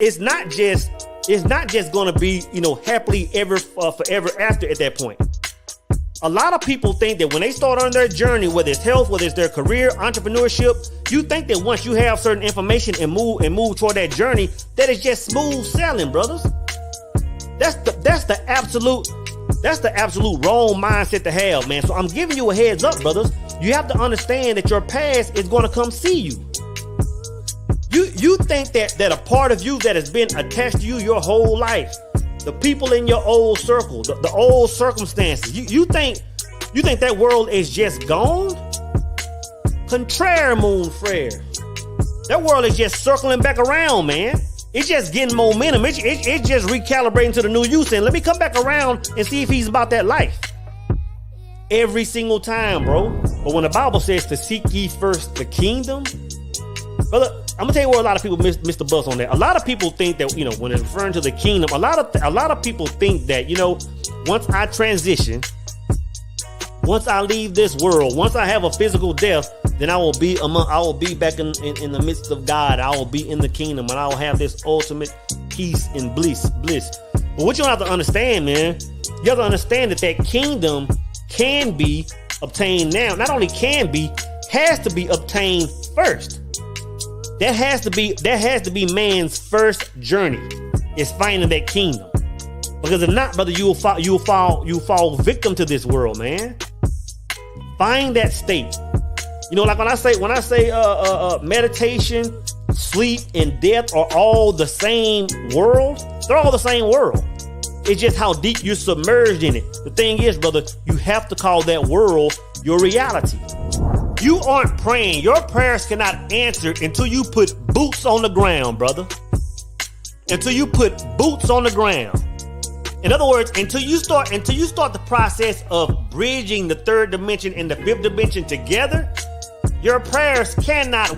it's not just going to be, happily ever forever after at that point. A lot of people think that when they start on their journey, whether it's health, whether it's their career, entrepreneurship, you think that once you have certain information and move toward that journey, that it's just smooth sailing, brothers. That's the absolute wrong mindset to have, man. So I'm giving you a heads up, brothers. You have to understand that your past is going to come see you. You think that a part of you that has been attached to you your whole life, the people in your old circle, the old circumstances, you think that world is just gone? Contraire, moon frere. That world is just circling back around, man. It's just getting momentum. It's just recalibrating to the new you, saying, let me come back around and see if he's about that life. Every single time, bro. But when the Bible says to seek ye first the kingdom, brother, I'm gonna tell you where a lot of people miss the bus on that. A lot of people think that, when it's referring to the kingdom, a lot of people think that, once I transition, once I leave this world, once I have a physical death, then I will be back in the midst of God. I will be in the kingdom, and I will have this ultimate peace and bliss. But what you have to understand, man, you have to understand that kingdom can be obtained now. Not only can be, has to be obtained first. That has to be man's first journey, is finding that kingdom. Because if not, brother, you'll fall victim to this world, man. Find that state. Like when I say meditation, sleep, and death are all the same world. They're all the same world. It's just how deep you're submerged in it. The thing is, brother, you have to call that world your reality. You aren't praying. Your prayers cannot answer until you put boots on the ground, brother. Until you put boots on the ground. In other words, until you start the process of bridging the third dimension and the fifth dimension together, your prayers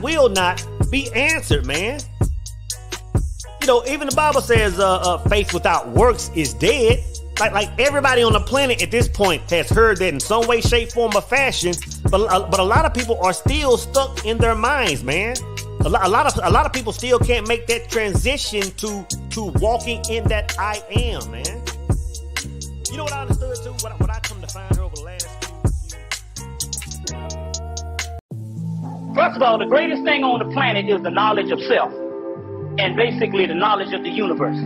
will not be answered, man. Even the Bible says faith without works is dead. Like everybody on the planet at this point has heard that in some way, shape, form, or fashion. But a lot of people are still stuck in their minds, man. A lot of people still can't make that transition to walking in that I am, man. You know what I understood too? What I come to find over the last few. First of all, the greatest thing on the planet is the knowledge of self, and basically the knowledge of the universe.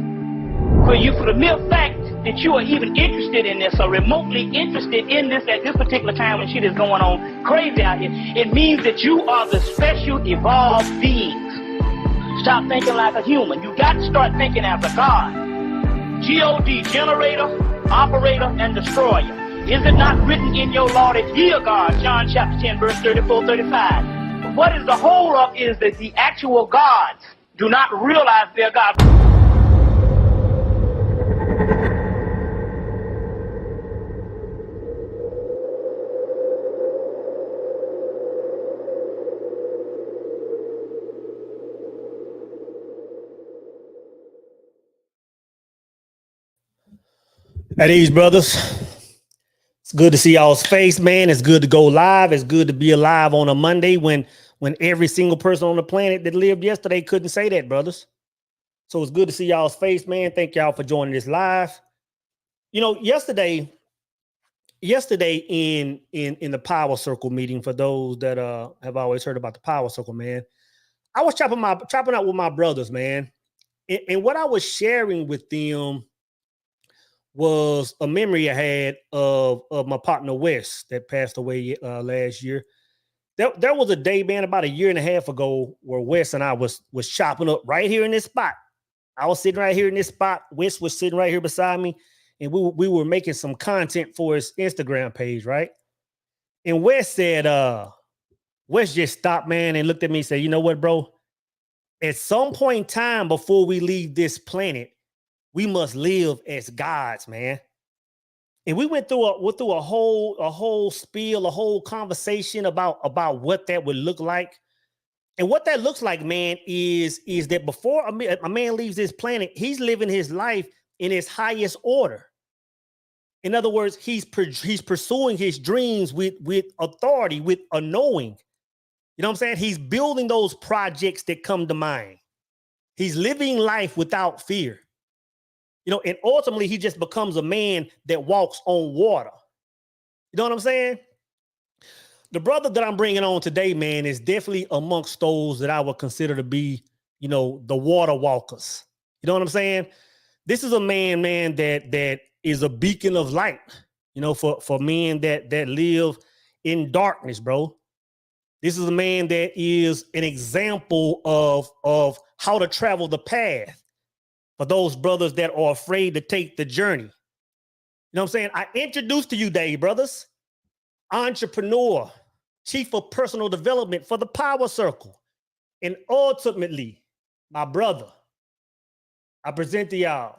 For the mere fact that you are even interested in this or remotely interested in this at this particular time when shit is going on crazy out here, it means that you are the special evolved beings. Stop thinking like a human. You got to start thinking as a God. G-O-D, generator, operator, and destroyer. Is it not written in your law that ye are God? John chapter 10, verse 34, 35. But what is the whole of is that the actual gods do not realize they're God. At ease, brothers. It's good to see y'all's face, man. It's good to go live. It's good to be alive on a Monday when every single person on the planet that lived yesterday couldn't say that, brothers. So it's good to see y'all's face, man. Thank y'all for joining this live. Yesterday in the Power Circle meeting, for those that have always heard about the Power Circle, man, I was chopping out with my brothers, man. And what I was sharing with them was a memory I had of my partner Wes that passed away last year. There was a day, man, about a year and a half ago where Wes and I was chopping up right here in this spot. I was sitting right here in this spot. Wes was sitting right here beside me, and we were making some content for his Instagram page, right? And Wes said, Wes just stopped, man, and looked at me and said, you know what, bro? At some point in time before we leave this planet, we must live as gods, man. And we went through a whole spiel, a whole conversation about what that would look like. And what that looks like, man, is that before a man leaves this planet, he's living his life in his highest order. In other words, he's pursuing his dreams with authority, with a knowing. You know what I'm saying? He's building those projects that come to mind. He's living life without fear. And ultimately he just becomes a man that walks on water. You know what I'm saying? The brother that I'm bringing on today, man, is definitely amongst those that I would consider to be, the water walkers. You know what I'm saying? This is a man, that is a beacon of light, for men that live in darkness, bro. This is a man that is an example of how to travel the path for those brothers that are afraid to take the journey. You know what I'm saying? I introduced to you, Dave, brothers, entrepreneur, chief of personal development for the Power Circle, and ultimately, my brother, I present to y'all,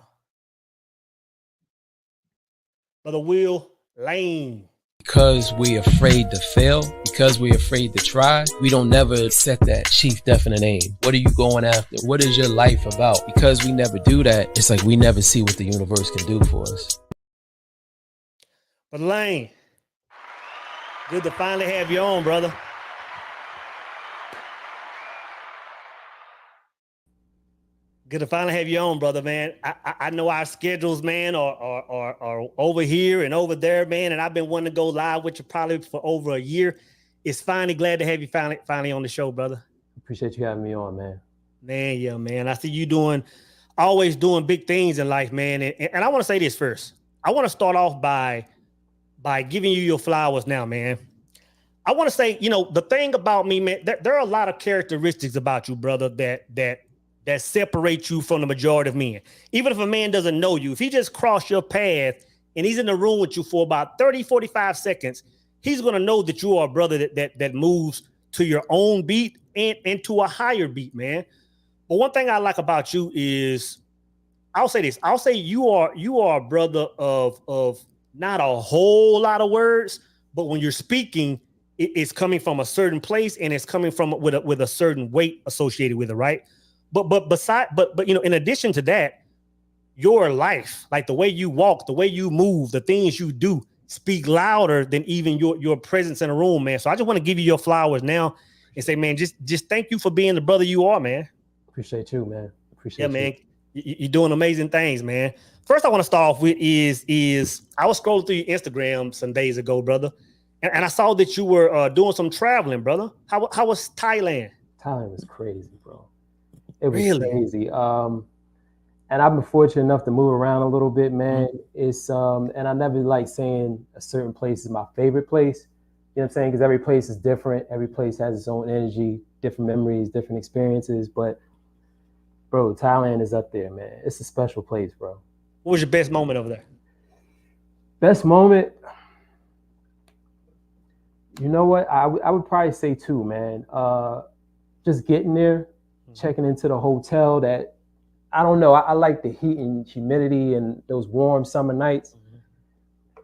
Brother Will Lane. Because we're afraid to fail, because we're afraid to try, we don't never set that chief definite aim. What are you going after? What is your life about? Because we never do that, it's like we never see what the universe can do for us. Brother Lane, good to finally have you on, brother. Good to finally have you on, brother, man. I know our schedules, man, are over here and over there, man, and I've been wanting to go live with you probably for over a year. It's finally glad to have you finally on the show, brother. Appreciate you having me on, man. Man, yeah, man. I see you always doing big things in life, man. And I want to say this first. I want to start off by giving you your flowers now, man. I want to say, the thing about me, man, there are a lot of characteristics about you, brother, that separate you from the majority of men. Even if a man doesn't know you, if he just crossed your path and he's in the room with you for about 30, 45 seconds, he's going to know that you are a brother that moves to your own beat and to a higher beat, man. But one thing I like about you is, I'll say this. I'll say you are a brother of not a whole lot of words, but when you're speaking, it's coming from a certain place and it's coming from with a certain weight associated with it, right? But in addition to that, your life, like the way you walk, the way you move, the things you do speak louder than even your presence in a room, man. So I just want to give you your flowers now and say, man, just thank you for being the brother you are, man. Appreciate you, man. Appreciate you. Man. You're doing amazing things, man. First, I want to start off with is I was scrolling through your Instagram some days ago, brother, and I saw that you were doing some traveling, brother. How was Thailand? Thailand was crazy, bro. It was really crazy. And I've been fortunate enough to move around a little bit, man. Mm-hmm. It's and I never like saying a certain place is my favorite place. You know what I'm saying? Because every place is different. Every place has its own energy, different memories, different experiences. But bro, Thailand is up there, man. It's a special place, bro. What was your best moment over there? Best moment? You know what? I would probably say two, man. Just getting there, checking into the hotel that, I don't know, I like the heat and humidity and those warm summer nights. Mm-hmm.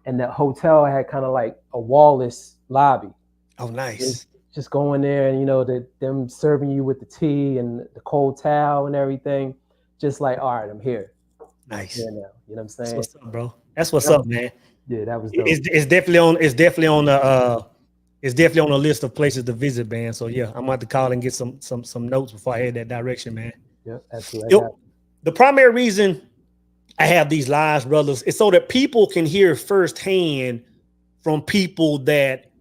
And that hotel had kind of like a wall-less lobby. Oh, nice. Just going there and, them serving you with the tea and the cold towel and everything. Just like, all right, I'm here. Nice. Here now. You know what I'm saying? That's what's up, bro. That's what's up, man. Yeah, that was dope. It's definitely on the list of places to visit, man. So yeah, I'm about to call and get some notes before I head that direction, man. Yep, absolutely. The primary reason I have these lives, brothers, is so that people can hear firsthand from people that,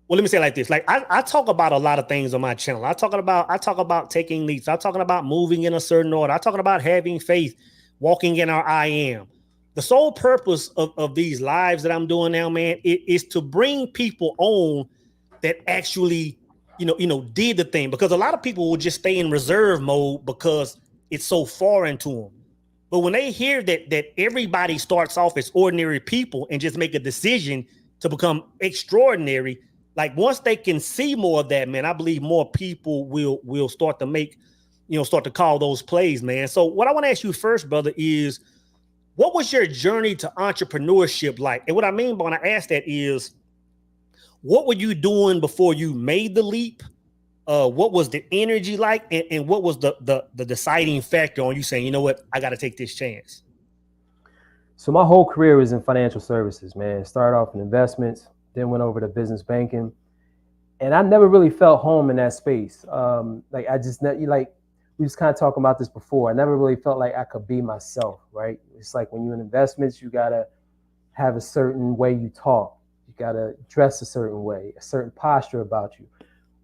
well, let me say it like this. Like I talk about a lot of things on my channel. I talk about taking leaps. I'm talking about moving in a certain order. I'm talking about having faith, walking in our I am. The sole purpose of these lives that I'm doing now, man, is to bring people on that actually, did the thing. Because a lot of people will just stay in reserve mode because it's so foreign to them. But when they hear that everybody starts off as ordinary people and just make a decision to become extraordinary, like once they can see more of that, man, I believe more people will start to make, start to call those plays, man. So what I want to ask you first, brother, is what was your journey to entrepreneurship like? And what I mean by when I ask that is, what were you doing before you made the leap? What was the energy like? And what was the deciding factor on you saying, you know what, I got to take this chance? So my whole career was in financial services, man. Started off in investments, then went over to business banking. And I never really felt home in that space. we was kind of talking about this before. I never really felt like I could be myself, right? It's like when you're in investments, you gotta have a certain way you talk. You gotta dress a certain way, a certain posture about you,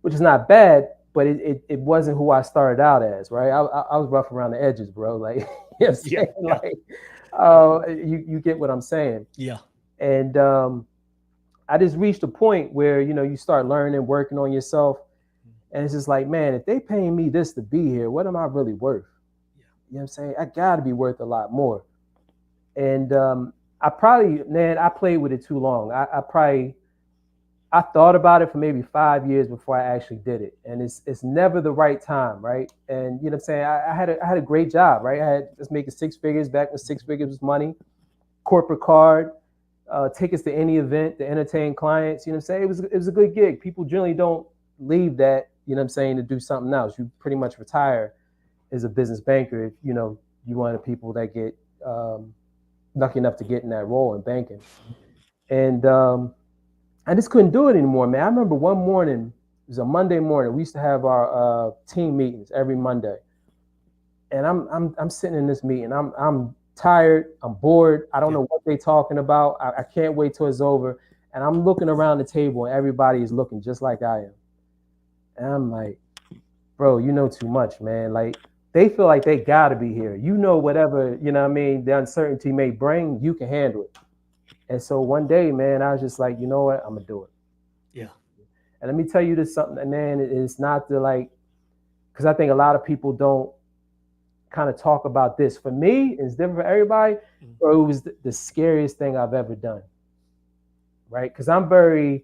which is not bad, but it wasn't who I started out as, right? I was rough around the edges, bro. Like, you know what I'm saying? Like, you get what I'm saying? Yeah. And I just reached a point where, you know, you start learning, working on yourself. And it's just like, man, if they paying me this to be here, what am I really worth? Yeah. You know what I'm saying? I got to be worth a lot more. And I played with it too long. I thought about it for maybe 5 years before I actually did it. And it's never the right time, right? And you know what I'm saying? I had a great job, right? I was making 6 figures back when 6 figures was money, corporate card, tickets to any event to entertain clients. You know what I'm saying? It was a good gig. People generally don't leave that, you know what I'm saying, to do something else. You pretty much retire as a business banker if, you know, you one of the people that get lucky enough to get in that role in banking. And I just couldn't do it anymore, man. I remember one morning, it was a Monday morning. We used to have our team meetings every Monday. And I'm sitting in this meeting. I'm tired. I'm bored. I don't know what they're talking about. I can't wait till it's over. And I'm looking around the table and everybody is looking just like I am. And I'm like, bro, you know too much, man. Like, they feel like they gotta be here. You know, whatever, you know what I mean, the uncertainty may bring, you can handle it. And so one day, man, I was just like, you know what, I'm gonna do it. Yeah. And let me tell you this something, man, it's not the like, because I think a lot of people don't kind of talk about this. For me, it's different for everybody, but it was the scariest thing I've ever done. Right? Because I'm very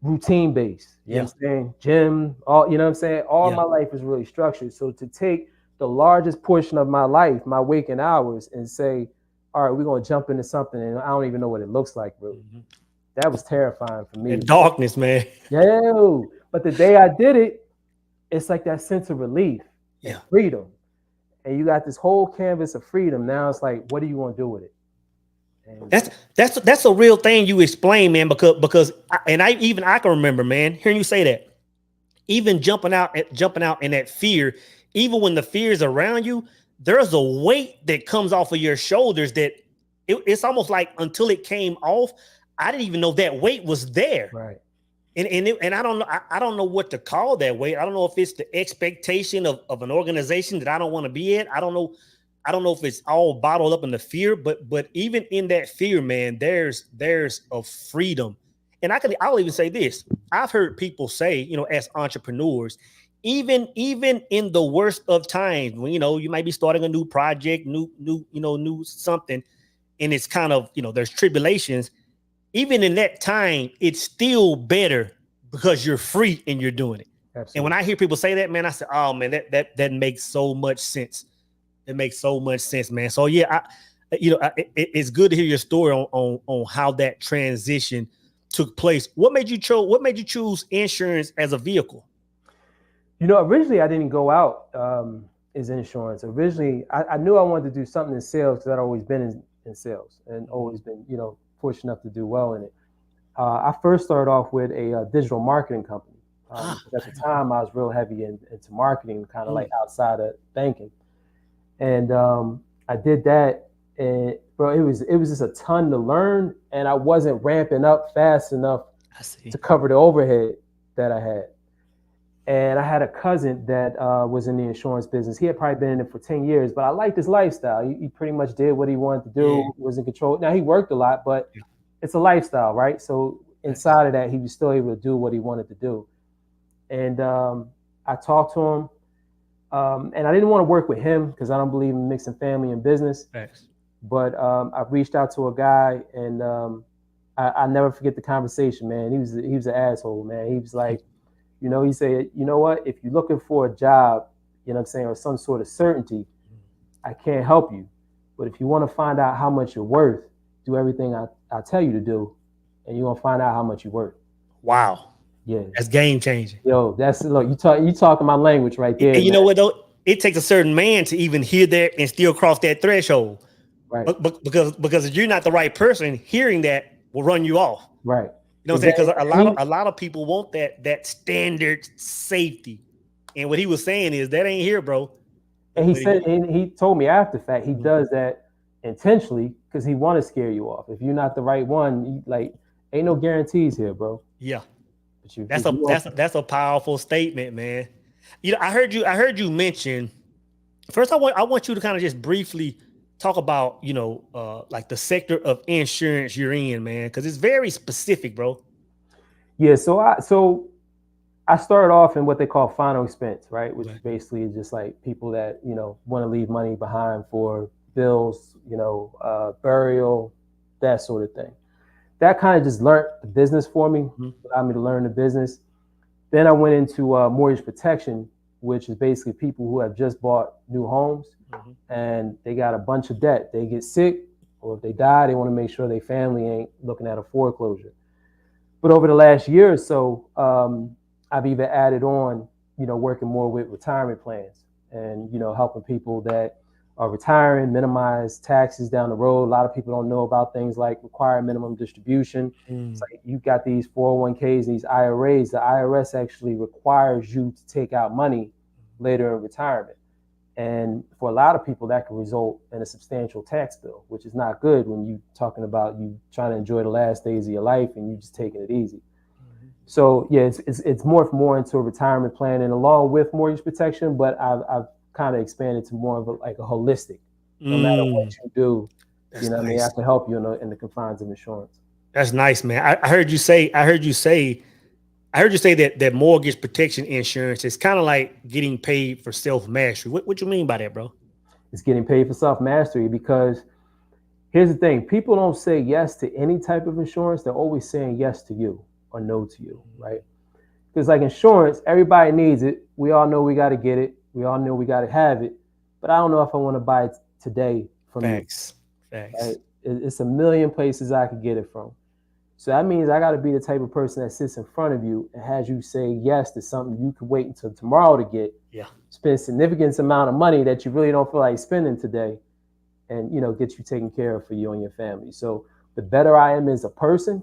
routine based. You know what I'm saying? Gym, all, you know what I'm saying? All my life is really structured. So to take the largest portion of my life, my waking hours, and say, all right, we're going to jump into something and I don't even know what it looks like, really. That was terrifying for me. The darkness, man. Yeah. But the day I did it, it's like that sense of relief and freedom. And you got this whole canvas of freedom. Now it's like, what are you going to do with it? And that's a real thing you explain, man, because I can remember, man, hearing you say that, even jumping out in that fear, even when the fear is around you, there's a weight that comes off of your shoulders that it's almost like until it came off, I didn't even know that weight was there. Right. And I don't know what to call that weight. I don't know if it's the expectation of an organization that I don't want to be in. I don't know if it's all bottled up in the fear, but even in that fear, man, there's a freedom. And I'll even say this. I've heard people say, you know, as entrepreneurs, even in the worst of times, when, you know, you might be starting a new project, new something, and it's kind of, you know, there's tribulations. Even in that time, it's still better because you're free and you're doing it. Absolutely. And when I hear people say that, man, I say, oh man, that makes so much sense. It makes so much sense, man. So yeah, it's good to hear your story on how that transition took place. What made you choose insurance as a vehicle? You know, originally I didn't go out as insurance. Originally, I knew I wanted to do something in sales because I'd always been in sales and always been, you know, fortunate enough to do well in it. I first started off with a digital marketing company. At the time, I was real heavy into marketing, kind of like outside of banking. And I did that, and bro, it was just a ton to learn, and I wasn't ramping up fast enough to cover the overhead that I had. And I had a cousin that was in the insurance business. He had probably been in it for 10 years, but I liked his lifestyle. He pretty much did what he wanted to do, was in control. Now, he worked a lot, but it's a lifestyle, right? So inside of that, he was still able to do what he wanted to do. And I talked to him. And I didn't want to work with him because I don't believe in mixing family and business. Thanks. But I reached out to a guy, and I never forget the conversation, man. He was an asshole, man. He was like, you know, he said, you know what? If you're looking for a job, you know what I'm saying, or some sort of certainty, I can't help you. But if you want to find out how much you're worth, do everything I tell you to do, and you're gonna find out how much you're worth. Wow. Yeah, that's game changing. Yo, look, you talking my language right there. And you know what though? It takes a certain man to even hear that and still cross that threshold. Right. Because if you're not the right person, hearing that will run you off. Right. You know what I'm saying? Because a lot of people want that standard safety. And what he was saying is that ain't here, bro. And he said, and he told me after the fact, he does that intentionally because he want to scare you off. If you're not the right one, like, ain't no guarantees here, bro. Yeah, But that's a powerful statement, man. You know, I heard you mention. First, I want you to kind of just briefly talk about, you know, like the sector of insurance you're in, man, because it's very specific, bro. Yeah, so I started off in what they call final expense, right? Which is basically just like people that, you know, want to leave money behind for bills, you know, burial, that sort of thing. That kind of just learned the business for me, allowed me to learn the business. Then I went into mortgage protection, which is basically people who have just bought new homes and they got a bunch of debt. They get sick, or if they die, they want to make sure their family ain't looking at a foreclosure. But over the last year or so, I've even added on, you know, working more with retirement plans and, you know, helping people that are retiring, minimize taxes down the road. A lot of people don't know about things like required minimum distribution. It's like you've got these 401ks, these IRAs. The IRS actually requires you to take out money later in retirement. And for a lot of people, that can result in a substantial tax bill, which is not good when you're talking about you trying to enjoy the last days of your life and you just taking it easy. So yeah, it's morphed more into a retirement plan and along with mortgage protection, but I've kind of expanded to more of a holistic. No matter what you do, you know what I mean, I can help you in the confines of insurance. That's nice, man. I heard you say that mortgage protection insurance is kind of like getting paid for self-mastery. What you mean by that, bro? It's getting paid for self-mastery because here's the thing. People don't say yes to any type of insurance. They're always saying yes to you or no to you, right? Because like insurance, everybody needs it. We all know we got to get it. We all know we got to have it. But I don't know if I want to buy it today from you. Facts. Right? It's a million places I could get it from. So that means I got to be the type of person that sits in front of you and has you say yes to something you can wait until tomorrow to get. Yeah. Spend significant amount of money that you really don't feel like spending today, and you know, get you taken care of for you and your family. So the better I am as a person,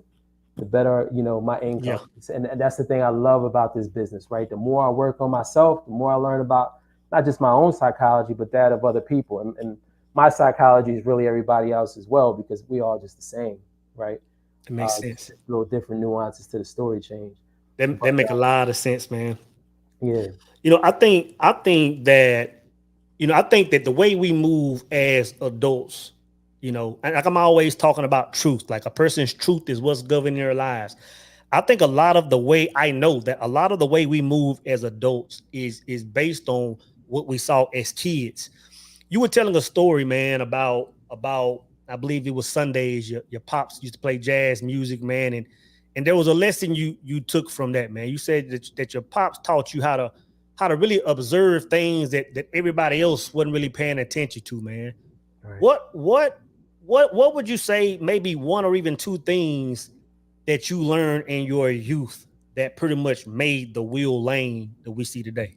the better, you know, my income. Yeah. And that's the thing I love about this business, right? The more I work on myself, the more I learn about not just my own psychology, but that of other people. And my psychology is really everybody else as well, because we all just the same, right? It makes sense. Little different nuances to the story change. That make a lot of sense, man. Yeah. You know, I think that the way we move as adults, you know, and like I'm always talking about truth, like a person's truth is what's governing their lives. I think a lot of the way we move as adults is based on what we saw as kids. You were telling a story, man, about I believe it was Sundays. Your pops used to play jazz music, man, and there was a lesson you took from that, man. You said that your pops taught you how to really observe things that everybody else wasn't really paying attention to, man. Right. What would you say maybe one or even two things that you learned in your youth that pretty much made the Will Lane that we see today?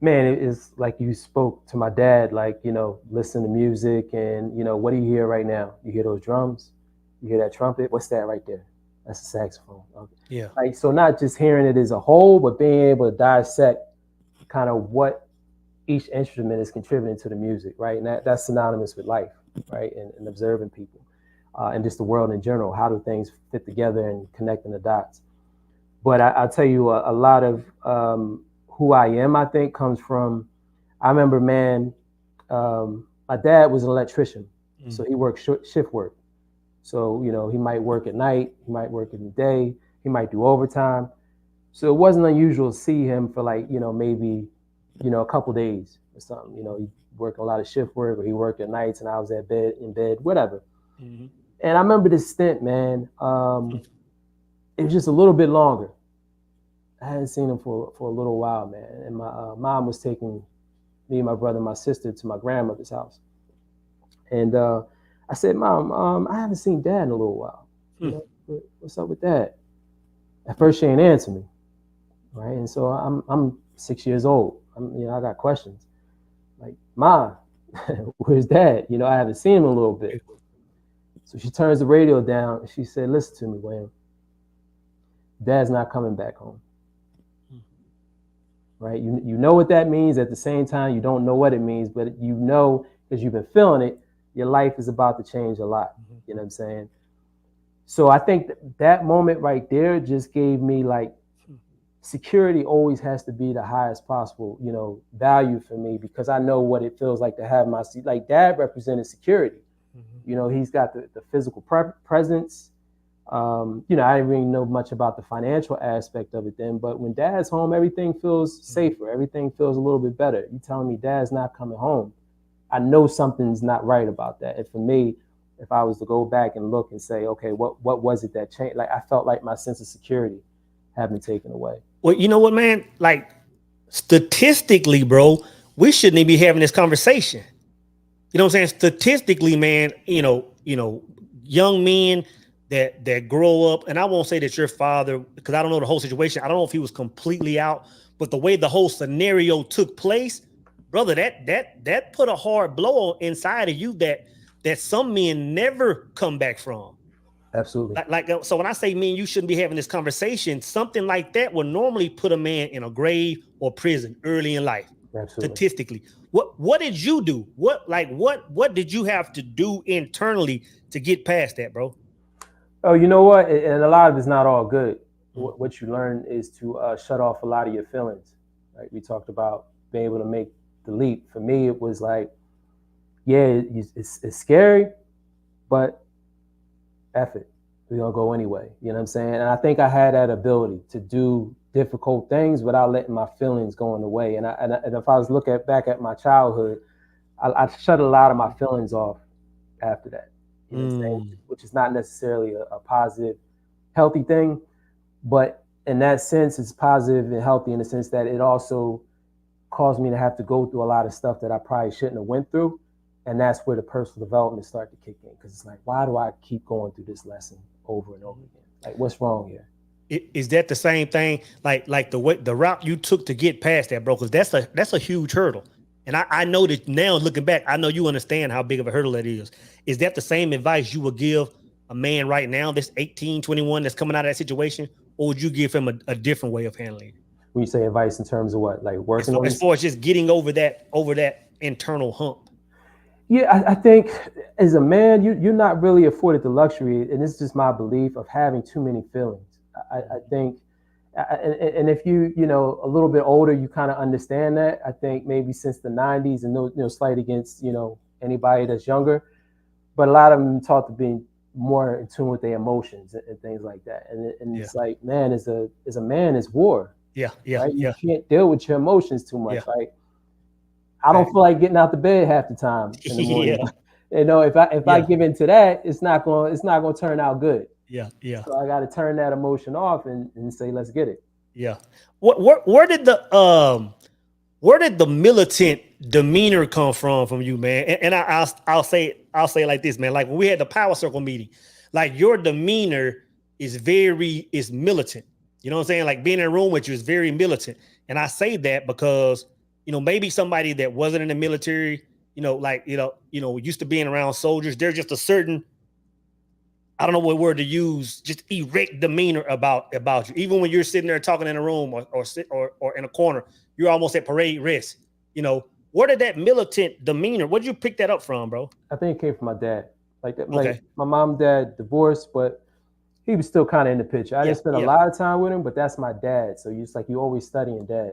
Man, it is like you spoke to my dad, like, you know, listen to music and, you know, what do you hear right now? You hear those drums? You hear that trumpet? What's that right there? That's a saxophone. Okay. Yeah. Like, so not just hearing it as a whole, but being able to dissect kind of what each instrument is contributing to the music, right? And that's synonymous with life, right? And observing people and just the world in general. How do things fit together and connecting the dots? But I'll tell you a lot of who I am, I think, comes from, I remember, man, my dad was an electrician. So he worked shift work. So, you know, he might work at night, he might work in the day, he might do overtime. So it wasn't unusual to see him for like, you know, maybe, you know, a couple days or something. You know, he worked a lot of shift work, or he worked at nights and I was in bed, whatever. Mm-hmm. And I remember this stint, man, it was just a little bit longer. I hadn't seen him for a little while, man. And my mom was taking me, my brother, and my sister to my grandmother's house. And I said, Mom, I haven't seen Dad in a little while. You know, what's up with Dad? At first, she ain't answer me, right? And so I'm 6 years old. I got questions. Like, Mom, where's Dad? You know, I haven't seen him in a little bit. So she turns the radio down and she said, listen to me, William. Dad's not coming back home. right? You know what that means. At the same time, you don't know what it means, but you know, because you've been feeling it, your life is about to change a lot. You know what I'm saying? So I think that moment right there just gave me like, security always has to be the highest possible, value for me, because I know what it feels like to have my seat. Like Dad represented security. He's got the physical presence. I didn't really know much about the financial aspect of it then, but when Dad's home, everything feels safer. Everything feels a little bit better. You telling me Dad's not coming home, I know something's not right about that. And for me, if I was to go back and look and say, okay, what was it that changed? Like, I felt like my sense of security had been taken away. Well, you know what, man? Like, statistically, bro, we shouldn't even be having this conversation. You know what I'm saying? Statistically, man, young men that grow up, and I won't say that your father, because I don't know the whole situation. I don't know if he was completely out, but the way the whole scenario took place, brother, that put a hard blow inside of you that some men never come back from. Absolutely. So when I say men, you shouldn't be having this conversation. Something like that would normally put a man in a grave or prison early in life. Absolutely. Statistically. What did you do? What did you have to do internally to get past that, bro? Oh, you know what? And a lot of it's not all good. What you learn is to shut off a lot of your feelings. Right? We talked about being able to make the leap. For me, it was like, yeah, it's scary, but F it. We're going to go anyway. You know what I'm saying? And I think I had that ability to do difficult things without letting my feelings go in the way. And if I was looking back at my childhood, I shut a lot of my feelings off after that. You know what I'm saying? Which is not necessarily a positive, healthy thing. But in that sense, it's positive and healthy in the sense that it also caused me to have to go through a lot of stuff that I probably shouldn't have went through. And that's where the personal development started to kick in, because it's like, why do I keep going through this lesson over and over again? Like, what's wrong here? Is that the same thing? Like the route you took to get past that, bro? Because that's a huge hurdle. And I know that now, looking back, I know you understand how big of a hurdle that is. Is that the same advice you would give a man right now, this 18, 21, that's coming out of that situation? Or would you give him a different way of handling it? When you say advice in terms of what? Like working on as far as just getting over that internal hump. Yeah, I think as a man, you're not really afforded the luxury, and it's just my belief, of having too many feelings. I think, and if you a little bit older, you kind of understand that. I think maybe since the 90s, and no slight against anybody that's younger, but a lot of them taught to be more in tune with their emotions and things like that. And it's like, man, as a man, it's war. Yeah. Right? You can't deal with your emotions too much. Yeah. Like, I don't feel like getting out the bed half the time in the morning. If I give into that, it's not going to turn out good. Yeah. So I got to turn that emotion off and say, let's get it. Yeah. Where did the militant demeanor come from you, man? And I'll say it like this, man. Like when we had the Power Circle meeting, like your demeanor is militant. You know what I'm saying? Like being in a room with you is very militant. And I say that because maybe somebody that wasn't in the military, used to being around soldiers, they're just a certain, I don't know what word to use, just erect demeanor about you. Even when you're sitting there talking in a room or in a corner, you're almost at parade rest. Where did that militant demeanor, where did you pick that up from, bro? I think it came from my dad. Like that. Okay. Like my mom and dad divorced, but he was still kind of in the picture. I didn't spend a lot of time with him, but that's my dad. So you always studying dad.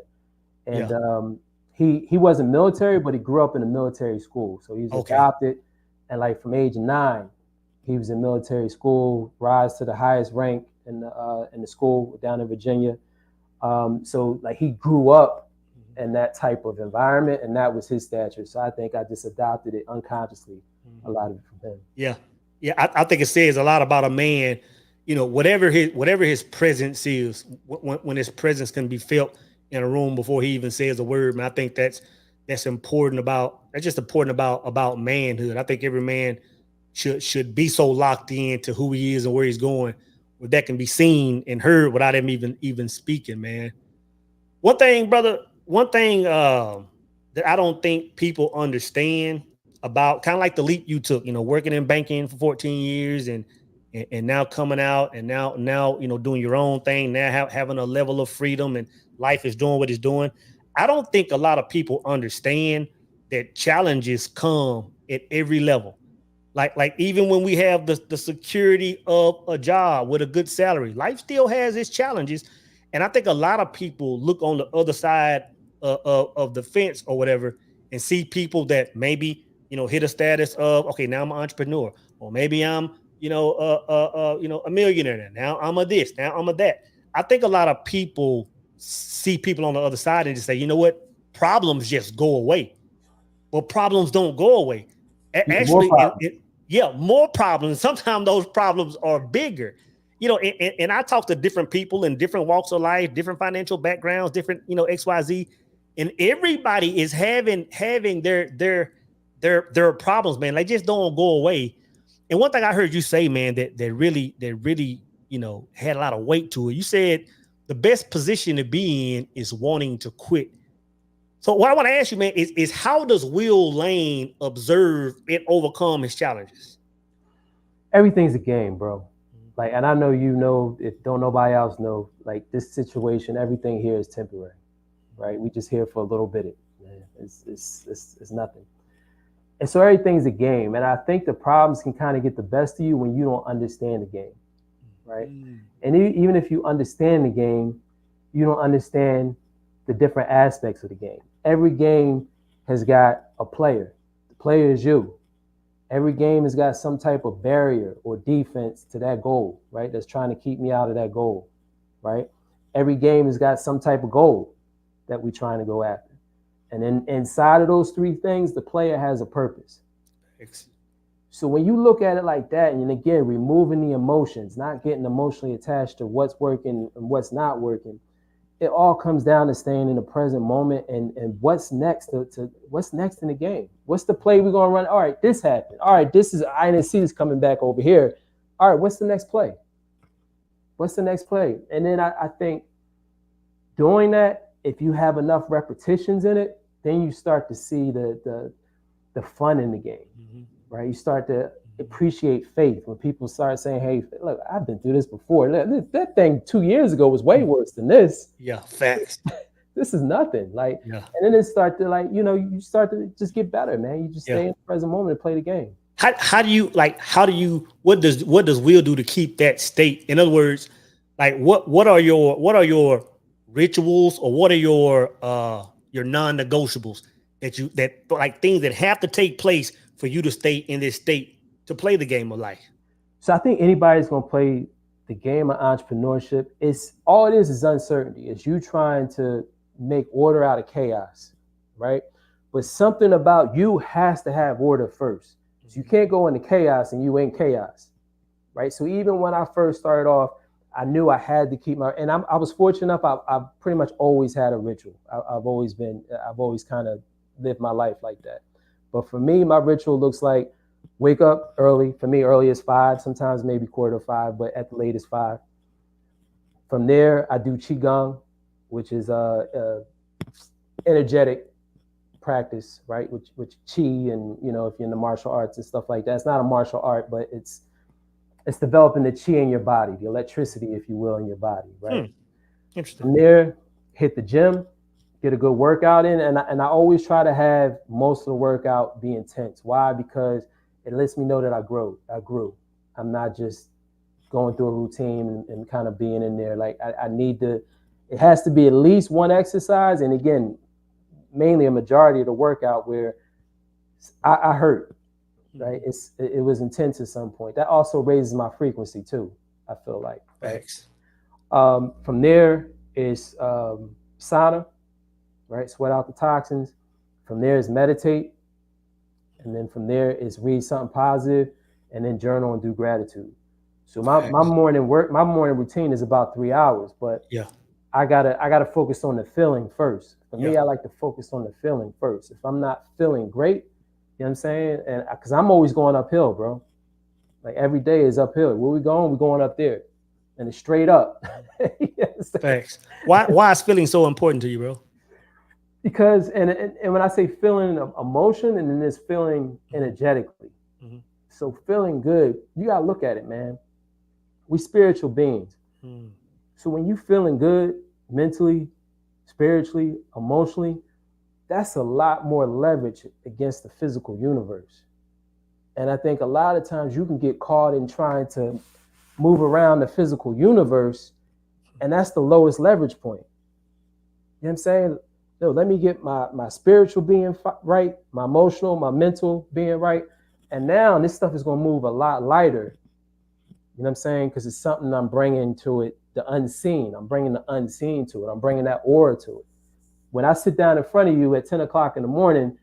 And he wasn't military, but he grew up in a military school. So he was adopted. And like from age 9, he was in military school, rise to the highest rank in the school down in Virginia. So like he grew up in that type of environment, and that was his stature. So I think I just adopted it unconsciously, a lot of it from him. Yeah. I think it says a lot about a man, whatever his presence is, when his presence can be felt in a room before he even says a word, man. I think that's important about manhood. I think every man should be so locked in to who he is and where he's going, where that can be seen and heard without him even speaking, man. One thing that I don't think people understand about, kind of like the leap you took, working in banking for 14 years and now coming out and now doing your own thing, now having a level of freedom and life is doing what it's doing. I don't think a lot of people understand that challenges come at every level. Like even when we have the security of a job with a good salary, life still has its challenges. And I think a lot of people look on the other side of the fence or whatever and see people that maybe, hit a status of, okay, now I'm an entrepreneur, or maybe I'm, a millionaire. Now I'm a this, now I'm a that. I think a lot of people see people on the other side and just say, you know what, problems just go away. Well, problems don't go away. Actually, more problems. Sometimes those problems are bigger. And I talk to different people in different walks of life, different financial backgrounds, different, XYZ, and everybody is having their problems, man. They just don't go away. And one thing I heard you say, man, that really, had a lot of weight to it. You said the best position to be in is wanting to quit. So what I want to ask you, man, is how does Will Lane observe and overcome his challenges? Everything's a game, bro. Like, and I know if don't nobody else know, like this situation, everything here is temporary, right? We just here for a little bit. It's nothing. And so everything's a game. And I think the problems can kind of get the best of you when you don't understand the game, right? And even if you understand the game, you don't understand the different aspects of the game. Every game has got a player. The player is you. Every game has got some type of barrier or defense to that goal, right? That's trying to keep me out of that goal, right? Every game has got some type of goal that we're trying to go after. And then inside of those three things, the player has a purpose. So when you look at it like that, and again, removing the emotions, not getting emotionally attached to what's working and what's not working, it all comes down to staying in the present moment and what's next to what's next in the game. What's the play we're gonna run? All right, this happened. All right, I didn't see this coming back over here. All right, what's the next play? What's the next play? And then I think doing that, if you have enough repetitions in it, then you start to see the fun in the game, right? You start to appreciate faith when people start saying, hey, look, I've been through this before. That thing 2 years ago was way worse than this. Yeah, facts. This is nothing. And then it start to you start to just get better, man. You just stay in the present moment and play the game. What does Will do to keep that state? In other words, like what are your rituals, or what are your non-negotiables that like things that have to take place for you to stay in this state to play the game of life? So I think anybody's going to play the game of entrepreneurship. All it is uncertainty. It's you trying to make order out of chaos, right? But something about you has to have order first. So you can't go into chaos and you ain't chaos, right? So even when I first started off, I knew I had to keep and I was fortunate enough. I've pretty much always had a ritual. I've always kind of lived my life like that. But for me, my ritual looks like wake up early. For me, early is 5, sometimes maybe 4:45, but at the latest 5. From there, I do Qigong, which is energetic practice, right? Which Qi, and if you're in the martial arts and stuff like that, it's not a martial art, but it's developing the Qi in your body, the electricity, if you will, in your body, right? Interesting. From there, hit the gym, get a good workout in, and I always try to have most of the workout be intense. Why? Because it lets me know that I grew. I'm not just going through a routine and kind of being in there. Like I need to. It has to be at least one exercise, and again, mainly a majority of the workout where I hurt. Right, it was intense at some point. That also raises my frequency too, I feel like. Thanks. From there is sauna, right? Sweat out the toxins. From there is meditate, and then from there is read something positive, and then journal and do gratitude. So my morning routine is about 3 hours, but I gotta focus on the feeling first. For me, I like to focus on the feeling first. If I'm not feeling great, you know what I'm saying? And because I'm always going uphill, bro. Like every day is uphill. Where we going? We're going up there. And it's straight up. Thanks. Why is feeling so important to you, bro? Because, and when I say feeling emotion, and then there's feeling energetically. Mm-hmm. So feeling good, you got to look at it, man. We spiritual beings. So when you feeling good mentally, spiritually, emotionally, that's a lot more leverage against the physical universe. And I think a lot of times you can get caught in trying to move around the physical universe, and that's the lowest leverage point. You know what I'm saying? Yo, let me get my spiritual being right, my emotional, my mental being right. And now this stuff is going to move a lot lighter. You know what I'm saying? Because it's something I'm bringing to it, the unseen. I'm bringing the unseen to it. I'm bringing that aura to it. When I sit down in front of you at 10 o'clock in the morning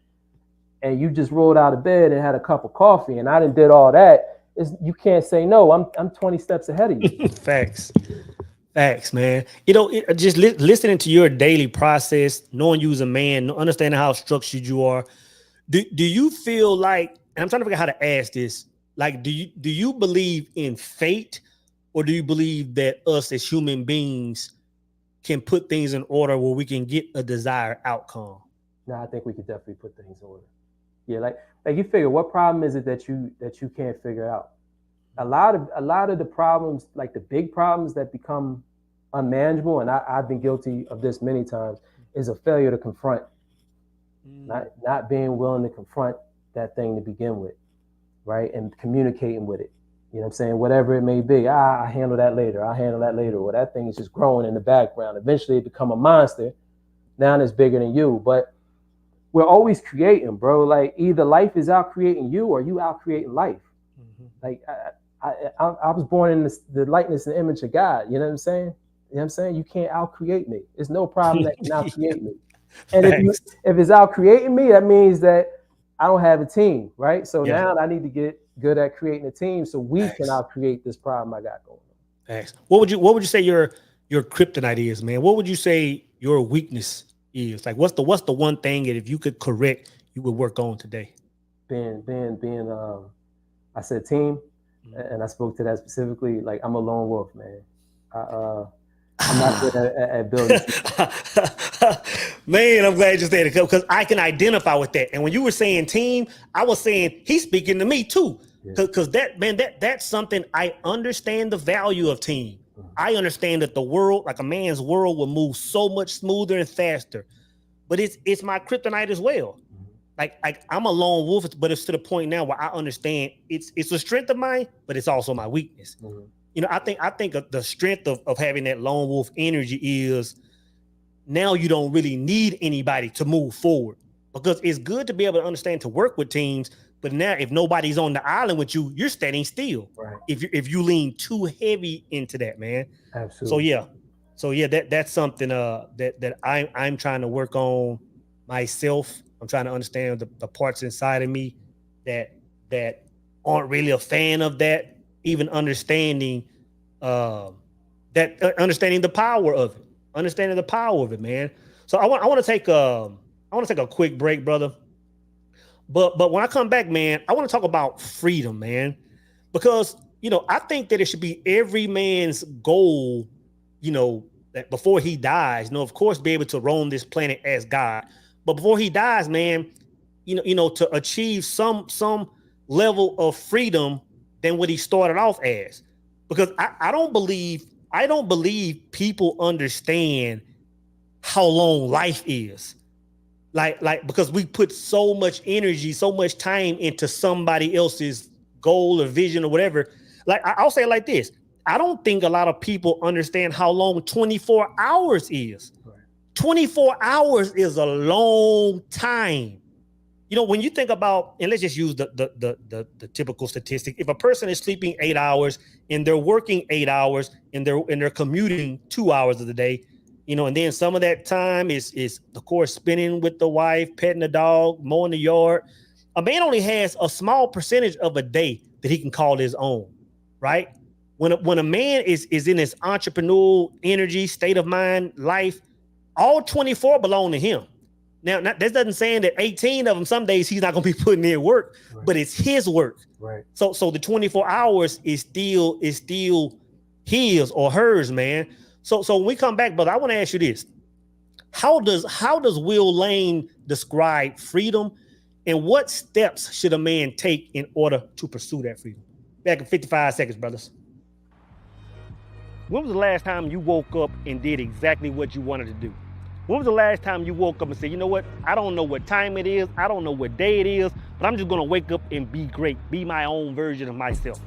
and you just rolled out of bed and had a cup of coffee and I did all that, you can't say no. I'm 20 steps ahead of you. Facts, man. You know, just listening to your daily process, knowing you as a man, understanding how structured you are. Do you feel like, and I'm trying to figure out how to ask this, like, do you believe in fate, or do you believe that us as human beings can put things in order where we can get a desired outcome? No, I think we could definitely put things in order. Yeah, like you figure, what problem is it that you can't figure out? A lot of the problems, like the big problems that become unmanageable, and I've been guilty of this many times, is a failure to confront. Not being willing to confront that thing to begin with, right? And communicating with it. You know what I'm saying? Whatever it may be. I'll handle that later. Or that thing is just growing in the background. Eventually it become a monster. Now it's bigger than you. But we're always creating, bro. Like either life is out creating you or you out creating life. Mm-hmm. Like I was born in the likeness and image of God. You know what I'm saying? You know what I'm saying? You can't out create me. There's no problem that can out create me. And if it's out creating me, that means that I don't have a team, right? So now I need to get good at creating a team so we can out create this problem I got going on. Thanks. What would you say your kryptonite is, man? What would you say your weakness is? Like what's the one thing that if you could correct, you would work on today? Being I said team, and I spoke to that specifically. Like I'm a lone wolf, man. I'm not good at building. Man, I'm glad you said it because I can identify with that. And when you were saying team, I was saying he's speaking to me too. Because that's something I understand the value of team. Mm-hmm. I understand that the world, like a man's world, will move so much smoother and faster. But it's my kryptonite as well. Mm-hmm. Like I'm a lone wolf, but it's to the point now where I understand it's a strength of mine, but it's also my weakness. Mm-hmm. You know, I think the strength of having that lone wolf energy is now you don't really need anybody to move forward, because it's good to be able to understand to work with teams. But now if nobody's on the island with you, you're standing still. Right. If you lean too heavy into that, man. Absolutely. So yeah, that's something that I'm trying to work on myself. I'm trying to understand the parts inside of me that aren't really a fan of that. Even understanding understanding the power of it, man. So I want to take a quick break, brother. But when I come back, man, I want to talk about freedom, man, because I think that it should be every man's goal, that before he dies, of course, be able to roam this planet as God, but before he dies, man, to achieve some level of freedom than what he started off as, because I don't believe people understand how long life is. Like because we put so much energy, so much time into somebody else's goal or vision or whatever. Like I'll say it like this: I don't think a lot of people understand how long 24 hours is. Right. 24 hours is a long time. When you think about, and let's just use the typical statistic, if a person is sleeping 8 hours and they're working 8 hours and they're commuting 2 hours of the day, and then some of that time is of course spending with the wife, petting the dog, mowing the yard. A man only has a small percentage of a day that he can call his own, right? When a man is in his entrepreneurial energy, state of mind, life, all 24 belong to him. Now, that doesn't say that 18 of them, some days he's not going to be putting in work, right, but it's his work. Right. So the 24 hours is still his or hers, man. So when we come back, brother, I want to ask you this. How does Will Lane describe freedom, and what steps should a man take in order to pursue that freedom? Back in 55 seconds, brothers. When was the last time you woke up and did exactly what you wanted to do? When was the last time you woke up and said, you know what, I don't know what time it is, I don't know what day it is, but I'm just gonna wake up and be great, be my own version of myself.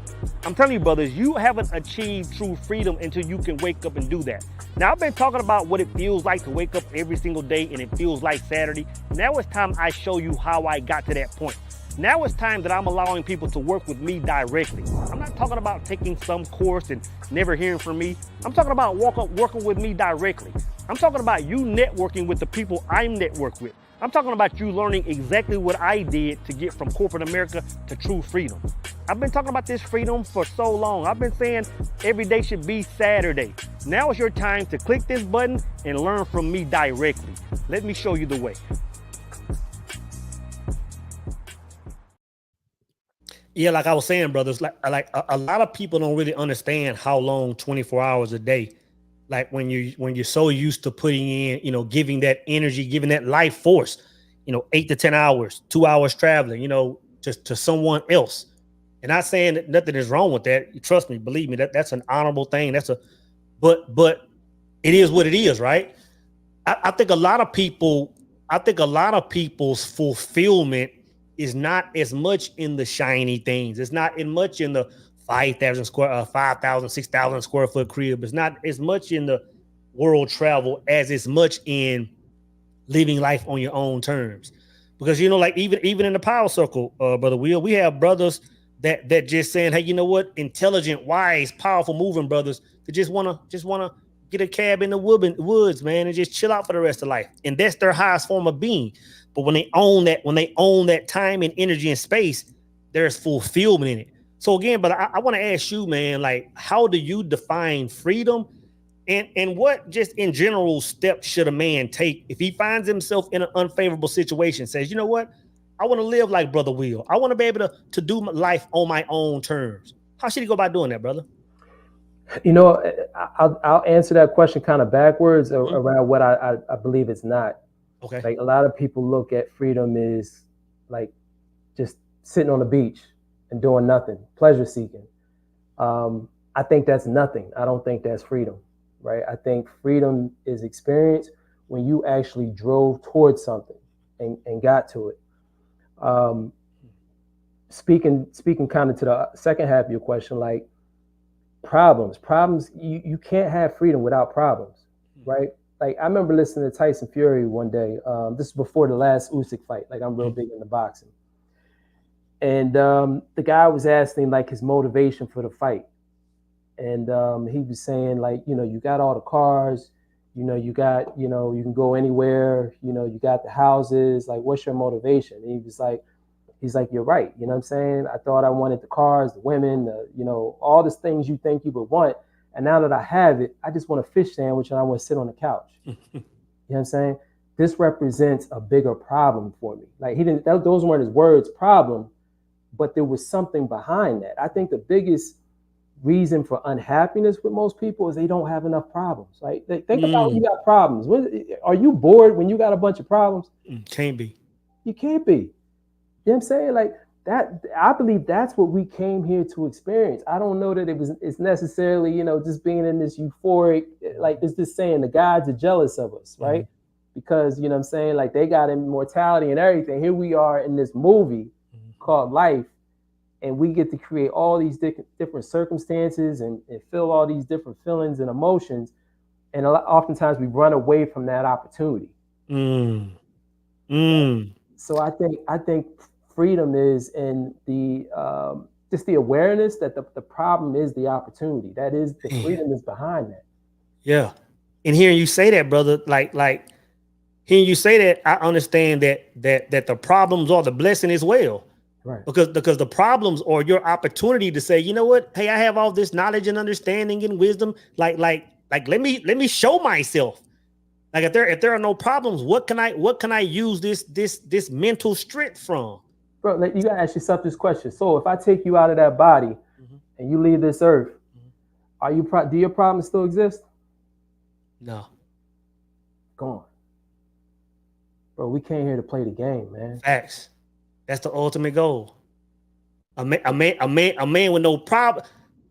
I'm telling you, brothers, you haven't achieved true freedom until you can wake up and do that. Now, I've been talking about what it feels like to wake up every single day and it feels like Saturday. Now it's time I show you how I got to that point. Now it's time that I'm allowing people to work with me directly. I'm not talking about taking some course and never hearing from me. I'm talking about working with me directly. I'm talking about you networking with the people I'm networked with. I'm talking about you learning exactly what I did to get from corporate America to true freedom. I've been talking about this freedom for so long. I've been saying every day should be Saturday. Now is your time to click this button and learn from me directly. Let me show you the way. Yeah, like I was saying, brothers, like a lot of people don't really understand how long 24 hours a day. Like when you're so used to putting in, you know, giving that energy, giving that life force, you know, 8 to 10 hours, 2 hours traveling, you know, to someone else. And not saying that nothing is wrong with that. Trust me, believe me, that's an honorable thing. But it is what it is, right? I think a lot of people's fulfillment is not as much in the shiny things. It's not as much in the 5,000, 6,000 square foot crib. It's not as much in the world travel as it's much in living life on your own terms. Because, you know, like even in the power circle, Brother Will, we have brothers that just saying, hey, you know what? Intelligent, wise, powerful, moving brothers that just wanna get a cab in the woods, man, and just chill out for the rest of life. And that's their highest form of being. But when they own that time and energy and space, there's fulfillment in it. So again, but I want to ask you, man, like, how do you define freedom, and what just in general steps should a man take if he finds himself in an unfavorable situation? Says, you know what, I want to live like Brother Will. I want to be able to do my life on my own terms. How should he go about doing that, brother? You know, I'll answer that question kind of backwards around what I believe it's not. Okay. Like a lot of people look at freedom is like just sitting on the beach and doing nothing, pleasure seeking. I think that's nothing. I don't think that's freedom, right? I think freedom is experience when you actually drove towards something and got to it. Speaking kind of to the second half of your question, like problems, you can't have freedom without problems, right? Like I remember listening to Tyson Fury one day. This is before the last Usyk fight. Like I'm real big into boxing. And the guy was asking like his motivation for the fight. And he was saying like, you know, you got all the cars, you know, you got, you know, you can go anywhere, you know, you got the houses, like what's your motivation? And he's like, you're right. You know what I'm saying? I thought I wanted the cars, the women, you know, all these things you think you would want. And now that I have it, I just want a fish sandwich and I want to sit on the couch. You know what I'm saying? This represents a bigger problem for me. Like those weren't his words, problem, but there was something behind that. I think the biggest reason for unhappiness with most people is they don't have enough problems. Like think about when you got problems. Are you bored when you got a bunch of problems? Can't be. You can't be. You know what I'm saying? Like that, I believe that's what we came here to experience. I don't know that it's necessarily, you know, just being in this euphoric, like it's just saying the gods are jealous of us, right? Because, you know what I'm saying, like they got immortality and everything. Here we are in this movie called life, and we get to create all these different circumstances and feel all these different feelings and emotions. And oftentimes we run away from that opportunity. So I think freedom is in the just the awareness that the problem is the opportunity. That is the freedom is behind that. Yeah. And hearing you say that, brother, like hearing you say that, I understand that the problems are the blessing as well. Right. Because the problems are your opportunity to say, you know what? Hey, I have all this knowledge and understanding and wisdom. Like let me show myself. Like if there are no problems, what can I use this mental strength from? Bro, like, you gotta ask yourself this question. So if I take you out of that body and you leave this earth, do your problems still exist? No. Gone. Bro, we came here to play the game, man. Facts. That's the ultimate goal. A man with no problem.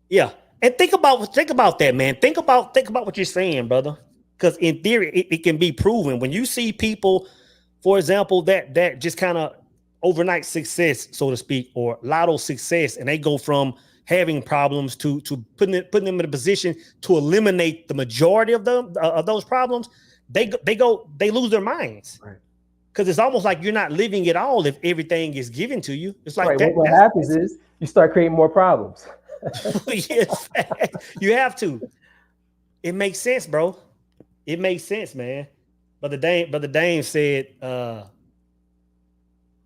Yeah. And think about that, man. Think about what you're saying, brother. Because in theory, it can be proven. When you see people, for example, that just kind of overnight success, so to speak, or lotto success, and they go from having problems to putting them in a position to eliminate the majority of them of those problems, they lose their minds. Right. Because it's almost like you're not living at all if everything is given to you. It's like right. that, what happens is you start creating more problems. Yes, you have to. It makes sense, bro. It makes sense, man. But the Dame said,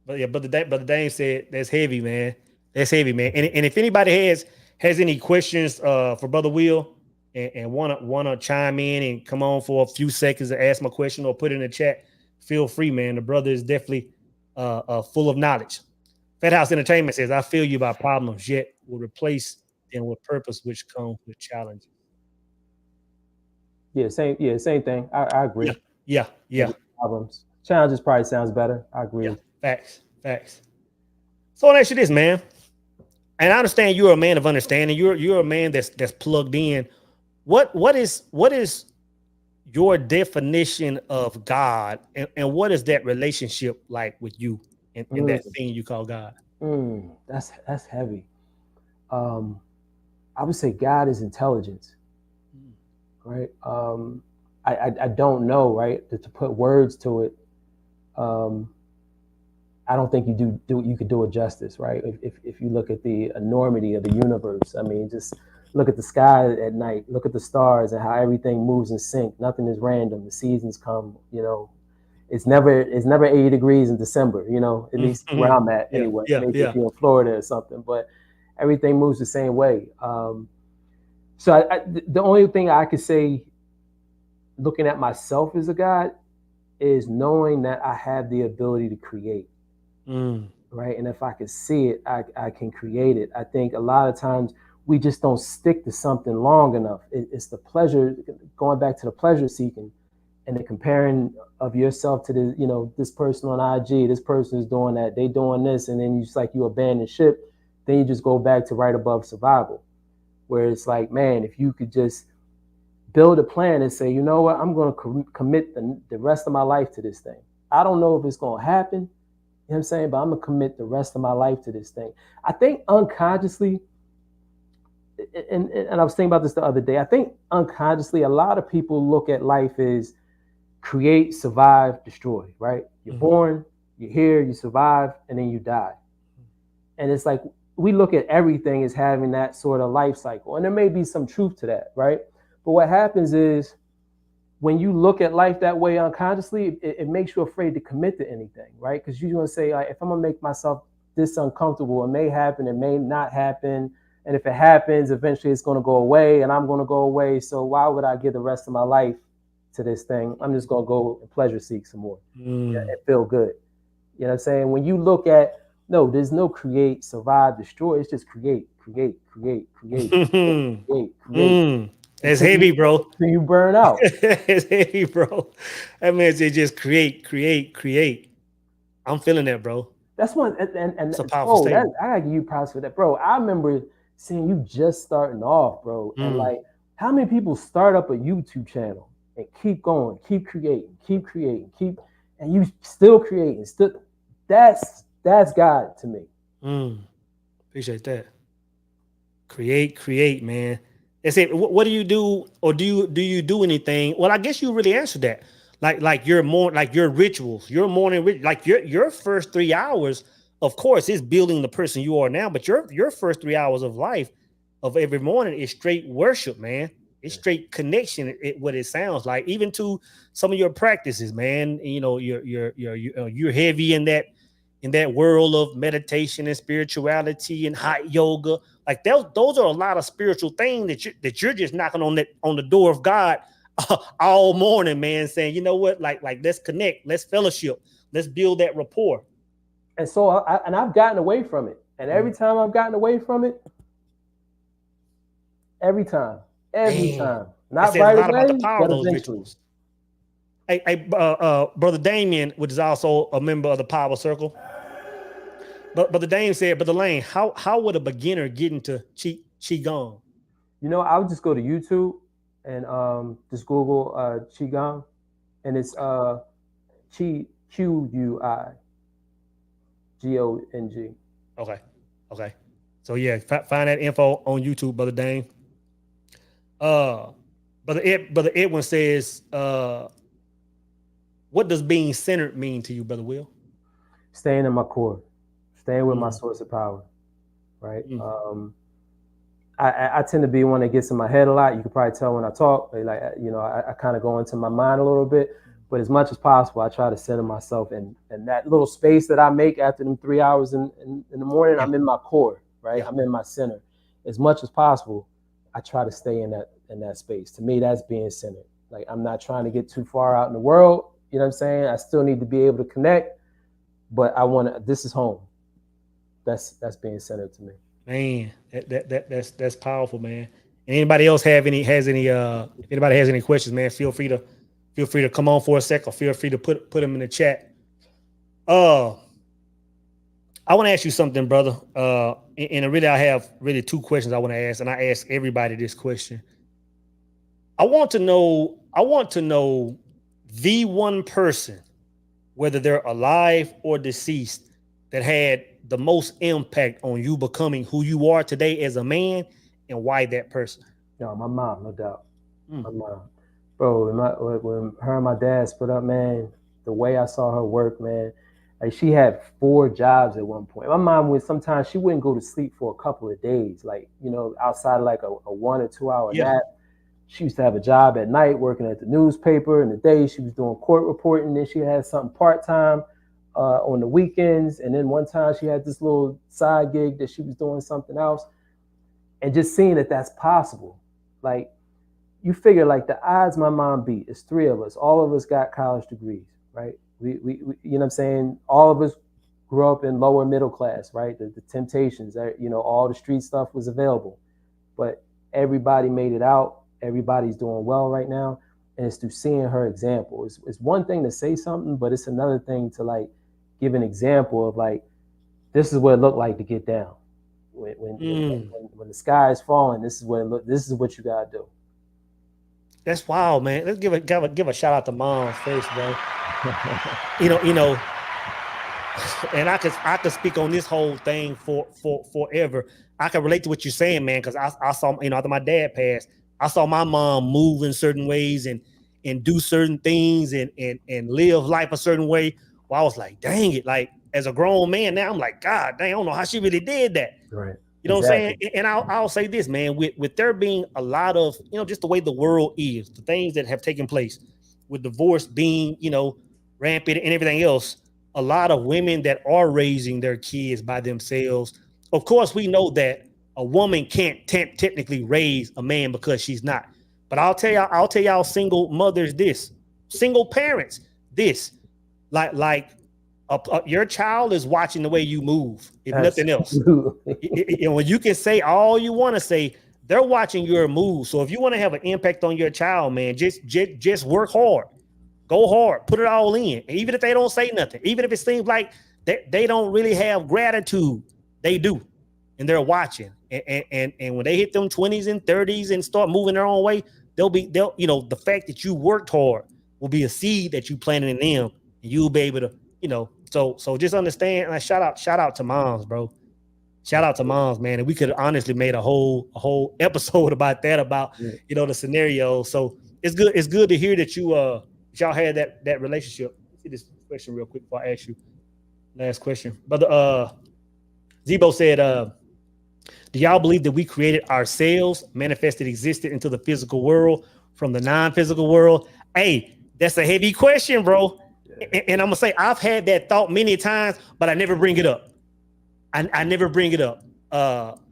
Brother Dame said that's heavy, man. That's heavy, man. And if anybody has any questions for Brother Will and wanna chime in and come on for a few seconds to ask my question or put it in the chat, feel free, man. The brother is definitely full of knowledge. Fat House Entertainment says, I feel you about problems, yet will replace them with purpose, which comes with challenges. Yeah, same thing. I agree. Yeah. Problems. Challenges probably sounds better. I agree. Yeah. Facts. So I'll ask you this, man. And I understand you're a man of understanding. You're a man that's plugged in. What is your definition of God, and what is that relationship like with you and that thing you call God? That's heavy. I would say God is intelligence, right? I don't know, right? To put words to it, I don't think you could do it justice, right? If you look at the enormity of the universe, I mean, just look at the sky at night, look at the stars and how everything moves in sync. Nothing is random. The seasons come, it's never 80 degrees in December, at least where I'm at anyway. Maybe if you're in Florida or something, but everything moves the same way. So the only thing I could say, looking at myself as a God, is knowing that I have the ability to create. Right. And if I can see it, I can create it. I think a lot of times we just don't stick to something long enough. It's the pleasure, going back to the pleasure seeking and the comparing of yourself to this person on IG, this person is doing that, they doing this, and then you abandon ship, then you just go back to right above survival, where it's like, man, if you could just build a plan and say, you know what, I'm going to commit the rest of my life to this thing. I don't know if it's going to happen. You know what I'm saying? But I'm going to commit the rest of my life to this thing. I think unconsciously, and I was thinking about this the other day, I think unconsciously a lot of people look at life as create, survive, destroy, right? You're born, you're here, you survive, and then you die. And it's like we look at everything as having that sort of life cycle. And there may be some truth to that, right? But what happens is, when you look at life that way unconsciously, it makes you afraid to commit to anything, right? Because you're going to say, if I'm going to make myself this uncomfortable, it may happen, it may not happen. And if it happens, eventually it's going to go away and I'm going to go away. So why would I give the rest of my life to this thing? I'm just going to go and pleasure seek some more and feel good. You know what I'm saying? When you look at, no, there's no create, survive, destroy. It's just create. It's heavy, bro. So you burn out. It's heavy, bro. That means they just create. I'm feeling that, bro. That's one, and it's a powerful statement. I gotta give you props for that, bro. I remember seeing you just starting off, bro, and like, how many people start up a YouTube channel and keep going, keep creating, and you still creating. That's God to me. Appreciate that. Create, man. They say, what do you do, or do you do anything? Well, I guess you really answered that. Like your rituals, your morning, like your first 3 hours, of course, is building the person you are now. But your first 3 hours of life, of every morning, is straight worship, man. It's straight connection. What it sounds like, even to some of your practices, man. You're heavy in that world of meditation and spirituality and hot yoga. Like those are a lot of spiritual things that you're just knocking on the door of God all morning, man, saying, you know what, like let's connect, let's fellowship, let's build that rapport. And so I've gotten away from it, and every time I've gotten away from it, every time, not right away, about the power of those rituals. Hey, Brother Damien, which is also a member of the Power Circle. But the Dame said, Brother Lane, how would a beginner get into Qigong? I would just go to YouTube and just Google Qigong, and it's QUIGONG. Okay. So yeah, find that info on YouTube, Brother Dane. Brother Edwin says, what does being centered mean to you, Brother Will? Staying in my core, staying with my source of power, right? I tend to be one that gets in my head a lot. You can probably tell when I talk, like, you know, I kind of go into my mind a little bit, but as much as possible, I try to center myself in that little space that I make after them 3 hours in the morning. I'm in my core, right? I'm in my center. As much as possible, I try to stay in that space. To me, that's being centered. Like, I'm not trying to get too far out in the world. You know what I'm saying? I still need to be able to connect, but this is home. That's being centered to me. Man, that's powerful, man. And anybody else if anybody has any questions, man, feel free to come on for a sec, or feel free to put them in the chat. I want to ask you something, brother. And really, I have really two questions I want to ask, and I ask everybody this question. I want to know the one person, whether they're alive or deceased, that had the most impact on you becoming who you are today as a man, and why that person? No, my mom, no doubt. My mom, bro. When her and my dad split up, man, the way I saw her work, man, like, she had 4 jobs at one point. My mom would sometimes she wouldn't go to sleep for a couple of days, like, you know, outside of like a 1 or 2 hour nap. She used to have a job at night working at the newspaper. In the day, she was doing court reporting. Then she had something part-time on the weekends. And then one time she had this little side gig that she was doing something else. And just seeing that that's possible. Like, you figure, like, the odds my mom beat, it's 3 of us. All of us got college degrees, right? We you know what I'm saying? All of us grew up in lower middle class, right? The temptations, you know, all the street stuff was available. But everybody made it out. Everybody's doing well right now. And it's through seeing her example. It's one thing to say something, but it's another thing to, like, give an example of, like, this is what it looked like to get down. When the sky is falling, this is what you gotta do. That's wild, man. Let's give a shout out to moms first, bro. you know, and I could speak on this whole thing for forever. I can relate to what you're saying, man, because I saw, you know, after my dad passed, I saw my mom move in certain ways and do certain things and live life a certain way. Well, I was like, dang it, like, as a grown man now, I'm like, God dang, I don't know how she really did that. Right. You know what I'm saying? And I'll say this, man, with there being a lot of, you know, just the way the world is, the things that have taken place with divorce being, you know, rampant and everything else, a lot of women that are raising their kids by themselves. Of course, we know that a woman can't technically raise a man because she's not. But I'll tell y'all single mothers this, single parents this, like your child is watching the way you move, if nothing else. You know, you can say all you want to say, they're watching your move. So if you want to have an impact on your child, man, just work hard, go hard, put it all in. And even if they don't say nothing, even if it seems like they don't really have gratitude, they do, and they're watching. And when they hit them 20s and 30s and start moving their own way, they'll you know, the fact that you worked hard will be a seed that you planted in them, and you'll be able to, you know. So just understand. And shout out to moms, bro. Shout out to moms, man. And we could have honestly made a whole episode about that, about, you know, the scenario. So it's good to hear that y'all had that relationship. Let's see this question real quick before I ask you last question. Brother Zebo said, do y'all believe that we created ourselves, manifested, existed into the physical world from the non-physical world? Hey, that's a heavy question, bro. And I'm gonna say I've had that thought many times, but I never bring it up. I never bring it up.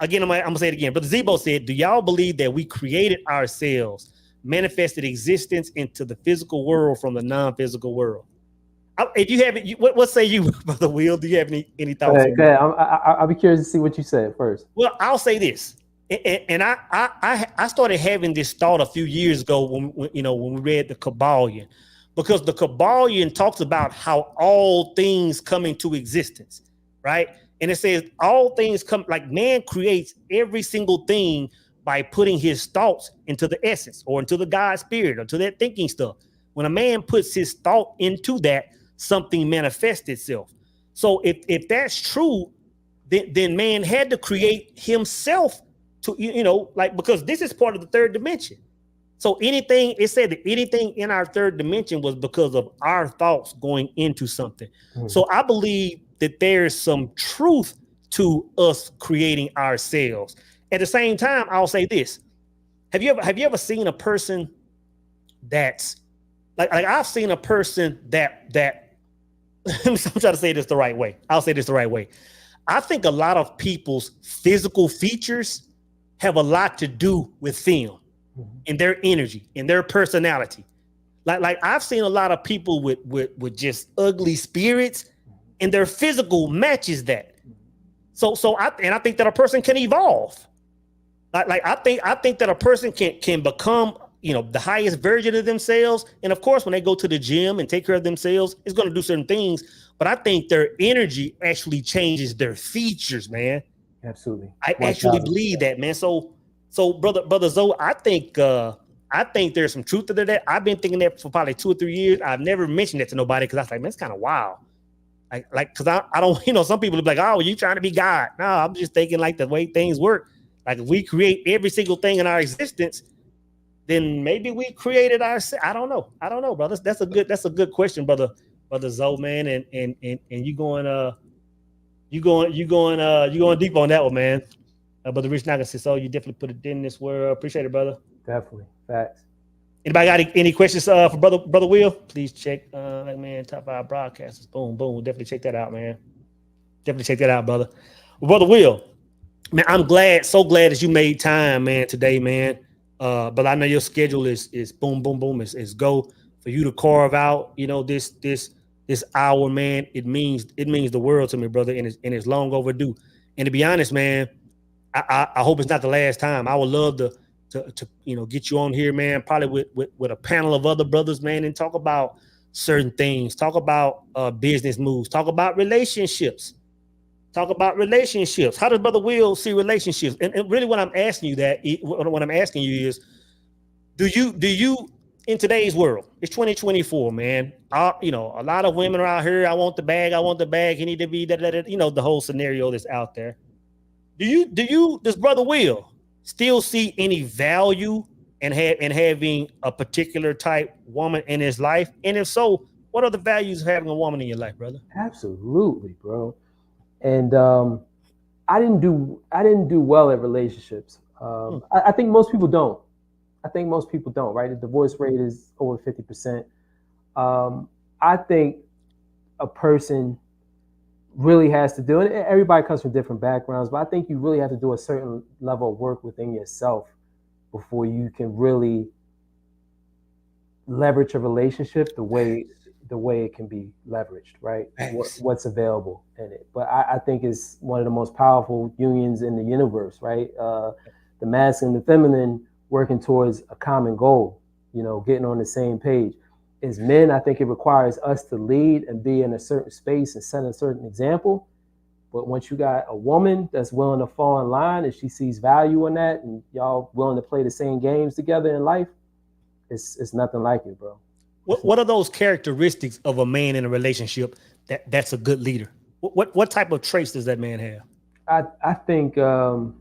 Again, I'm gonna say it again. Brother Zebo said, do y'all believe that we created ourselves, manifested existence into the physical world from the non-physical world? If you haven't, what say you, Brother Will? Do you have any thoughts? Okay, I'll be curious to see what you said first. Well, I'll say this, and I started having this thought a few years ago when we read the Kabbalion, because the Kabbalion talks about how all things come into existence, right? And it says all things come, like man creates every single thing by putting his thoughts into the essence or into the God spirit or to that thinking stuff. When a man puts his thought into that, something manifests itself. So if that's true, then man had to create himself to, like, because this is part of the third dimension. So it said that anything in our third dimension was because of our thoughts going into something. Mm-hmm. So I believe that there's some truth to us creating ourselves. At the same time, I'll say this. Have you ever seen a person that's like I've seen a person that I'm trying to say this the right way. I'll say this the right way. I think a lot of people's physical features have a lot to do with them and their energy and their personality. Like I've seen a lot of people with just ugly spirits, and their physical matches that. So I think that a person can evolve. I think that a person can become, the highest version of themselves. And of course, when they go to the gym and take care of themselves, it's going to do certain things. But I think their energy actually changes their features, man. Absolutely. I actually believe that, man. So brother Zoe, I think there's some truth to that. I've been thinking that for probably 2 or 3 years. I've never mentioned that to nobody because I was like, man, it's kind of wild. Like, cause I don't, some people will be like, oh, you trying to be God? No, I'm just thinking like the way things work. Like if we create every single thing in our existence, then maybe we created ourselves. I don't know, brother. That's a good question, brother Zoe, man. And you going deep on that one, man. Brother Rich Naga says, so you definitely put it in this world. Appreciate it, brother. Definitely. Facts. Anybody got any questions for brother Will? Please check man, top 5 broadcasters. Boom. Definitely check that out, man. Definitely check that out, brother. Well, brother Will, man, I'm so glad that you made time, man, today, man. But I know your schedule is boom, is go for you to carve out, this hour, man. It means the world to me, brother, and it's long overdue. And to be honest, man, I hope it's not the last time. I would love to get you on here, man, probably with a panel of other brothers, man, and talk about certain things, talk about business moves, talk about relationships. How does Brother Will see relationships? And really what I'm asking you is, do you in today's world, it's 2024, man. A lot of women are out here, I want the bag, you need to be the whole scenario that's out there. Does Brother Will still see any value in having a particular type woman in his life? And if so, what are the values of having a woman in your life, brother? Absolutely, bro. And I didn't do well at relationships. I think most people don't. Right? The divorce rate is over 50%. I think a person really has to do it. Everybody comes from different backgrounds, but I think you really have to do a certain level of work within yourself before you can really leverage a relationship the way it can be leveraged, right? What's available in it. But I think it's one of the most powerful unions in the universe, right? The masculine and the feminine working towards a common goal, getting on the same page. As men, I think it requires us to lead and be in a certain space and set a certain example. But once you got a woman that's willing to fall in line and she sees value in that and y'all willing to play the same games together in life, it's nothing like it, bro. What are those characteristics of a man in a relationship that's a good leader? What type of traits does that man have? I think for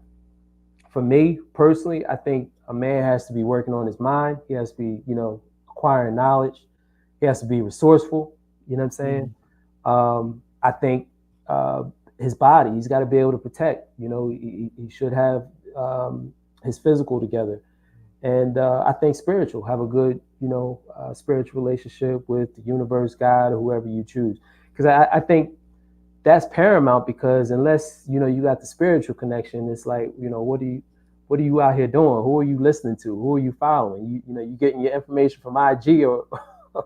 me personally, I think a man has to be working on his mind. He has to be, acquiring knowledge. He has to be resourceful. You know what I'm saying? Mm-hmm. I think his body, he's got to be able to protect. He should have his physical together. And I think spiritual, have a good, spiritual relationship with the universe, God, or whoever you choose. Because I think that's paramount, because unless, you got the spiritual connection, it's like, what are you out here doing? Who are you listening to? Who are you following? You getting your information from IG or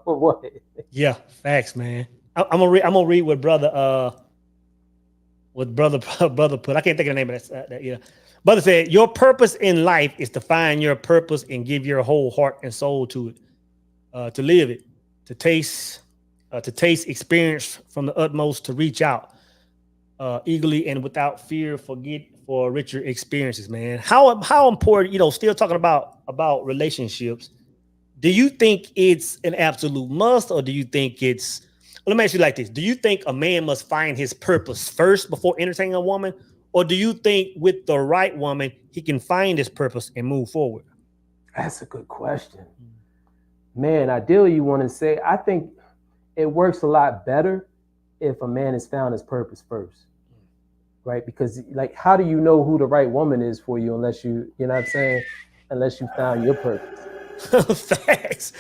what? Yeah, facts, man. I'm gonna read what brother put. I can't think of the name of that. Yeah. Brother said, your purpose in life is to find your purpose and give your whole heart and soul to it, to live it, to taste experience from the utmost, to reach out eagerly and without fear, for richer experiences, man. How important, still talking about relationships. Do you think it's an absolute must, or do you think it's? Let me ask you like this: do you think a man must find his purpose first before entertaining a woman, or do you think with the right woman he can find his purpose and move forward? That's a good question, man. Ideally, you want to say I think it works a lot better if a man has found his purpose first, right? Because like, how do you know who the right woman is for you unless you know what I'm saying, unless you found your purpose? Facts.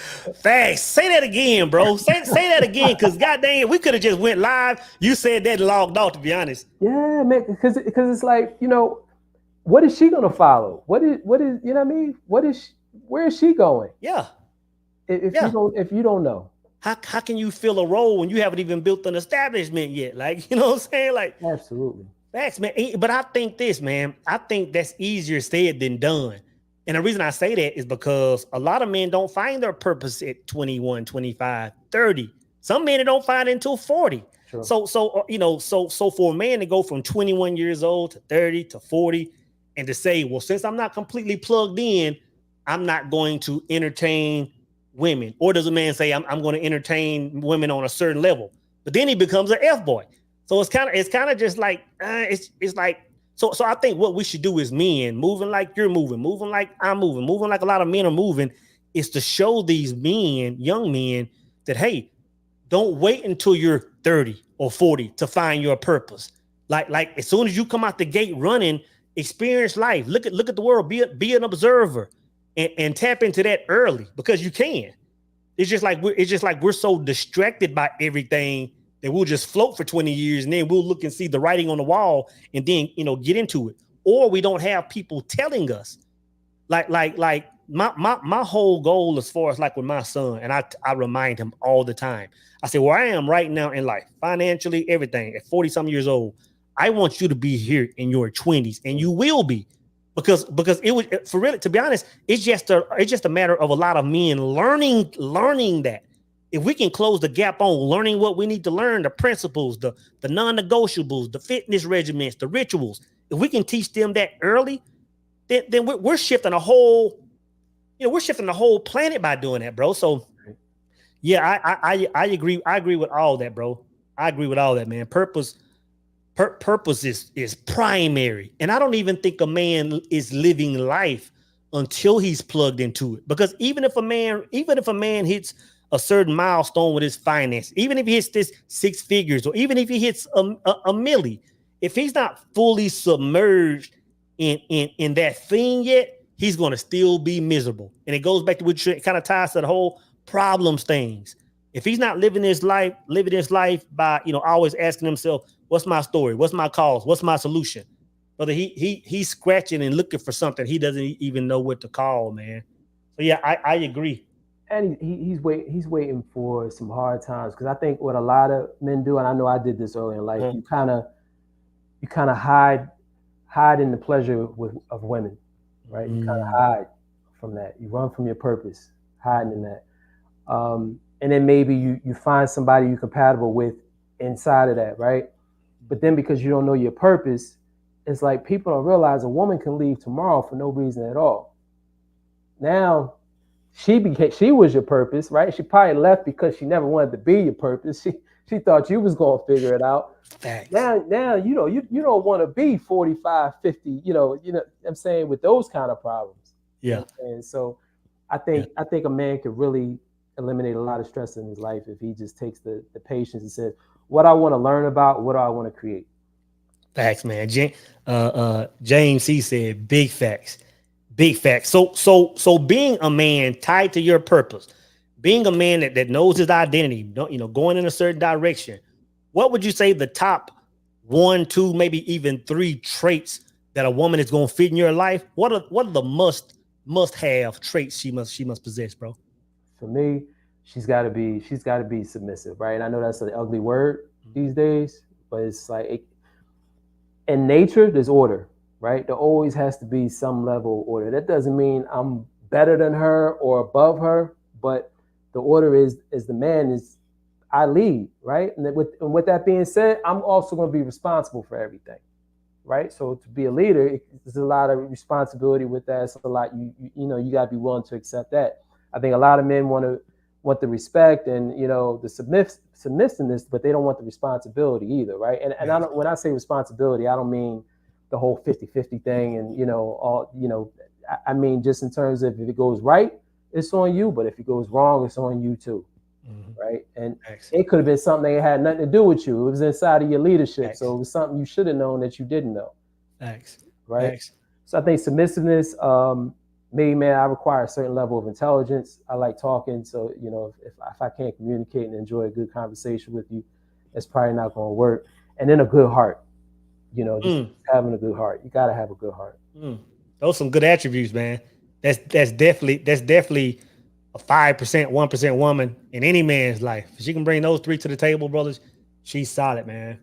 Say that again, bro. Say that again, because goddamn, we could have just went live. You said that and logged off, to be honest. Yeah, man. Because it's like, what is she gonna follow? What is you know what I mean? Where is she going? Yeah. If you don't know. How can you fill a role when you haven't even built an establishment yet? Like, you know what I'm saying? Like, absolutely. Facts, man. But I think this, man, I think that's easier said than done. And the reason I say that is because a lot of men don't find their purpose at 21, 25, 30. Some men don't find it until 40. Sure. So for a man to go from 21 years old to 30 to 40 and to say, well, since I'm not completely plugged in, I'm not going to entertain women. Or does a man say I'm going to entertain women on a certain level? But then he becomes an F-boy. So it's kind of just like it's like so I think what we should do as men, moving like you're moving like I'm moving like a lot of men are moving, is to show these men, young men, that hey, don't wait until you're 30 or 40 to find your purpose. Like as soon as you come out the gate running, experience life. Look at the world. Be an observer and tap into that early, because you can. It's just like we're so distracted by everything that we'll just float for 20 years and then we'll look and see the writing on the wall and then, get into it. Or we don't have people telling us. Like my whole goal as far as like with my son, and I remind him all the time. I say, where I am right now in life, financially, everything, at 40 some years old, I want you to be here in your 20s, and you will be. Because it was, for really, to be honest, it's just a matter of a lot of men learning that. If we can close the gap on learning what we need to learn, the principles, the non-negotiables, the fitness regimens, the rituals, if we can teach them that early, then we're shifting a whole, we're shifting the whole planet by doing that, bro. So yeah, I agree. I agree with all that, bro. I agree with all that, man. Purpose is primary. And I don't even think a man is living life until he's plugged into it. Because even if a man hits a certain milestone with his finance, even if he hits this 6 figures, or even if he hits a milli, if he's not fully submerged in that thing yet, he's going to still be miserable. And it goes back to what kind of ties to the whole problems things. If he's not living his life by, always asking himself, what's my story? What's my cause? What's my solution? Whether he's scratching and looking for something he doesn't even know what to call, man. So yeah, I agree. And he's waiting for some hard times, because I think what a lot of men do, and I know I did this early in life, you kind of hide in the pleasure of women, right? You kind of hide from that. You run from your purpose, hiding in that. And then maybe you find somebody you're compatible with inside of that, right? But then because you don't know your purpose, it's like people don't realize a woman can leave tomorrow for no reason at all. Now, she was your purpose, right? She probably left because she never wanted to be your purpose. She thought you was going to figure it out. Thanks. Now you don't want to be 45, 50, I'm saying, with those kind of problems. Yeah. And so I think a man could really eliminate a lot of stress in his life if he just takes the patience and says, what I want to learn about, what do I want to create? Facts, man. James C said big facts. Big facts. So being a man tied to your purpose, being a man that knows his identity, going in a certain direction, what would you say the top 1, 2, maybe even 3 traits that a woman is going to fit in your life? What are the must-have traits she must possess, bro? For me, she's got to be submissive, right? And I know that's an ugly word these days, but it's like in nature, there's order, right? There always has to be some level of order. That doesn't mean I'm better than her or above her, but the order is the man is I lead, right? And with that being said, I'm also going to be responsible for everything. right? So to be a leader, there's a lot of responsibility with that. It's a lot you got to be willing to accept that. I think a lot of men want the respect and the submissiveness, but they don't want the responsibility either, right? And I don't, when I say responsibility, I don't mean the whole 50-50 thing and I mean just in terms of if it goes right, it's on you, but if it goes wrong, it's on you too. Right. And it could have been something that had nothing to do with you. It was inside of your leadership. So it was something you should have known that you didn't know. Right. So I think submissiveness, me, man, I require a certain level of intelligence. I like talking. So, if I can't communicate and enjoy a good conversation with you, it's probably not going to work. And then a good heart, just having a good heart. You got to have a good heart. Those are some good attributes, man. That's definitely a 5%, 1% woman in any man's life. If she can bring those three to the table, brothers, she's solid, man.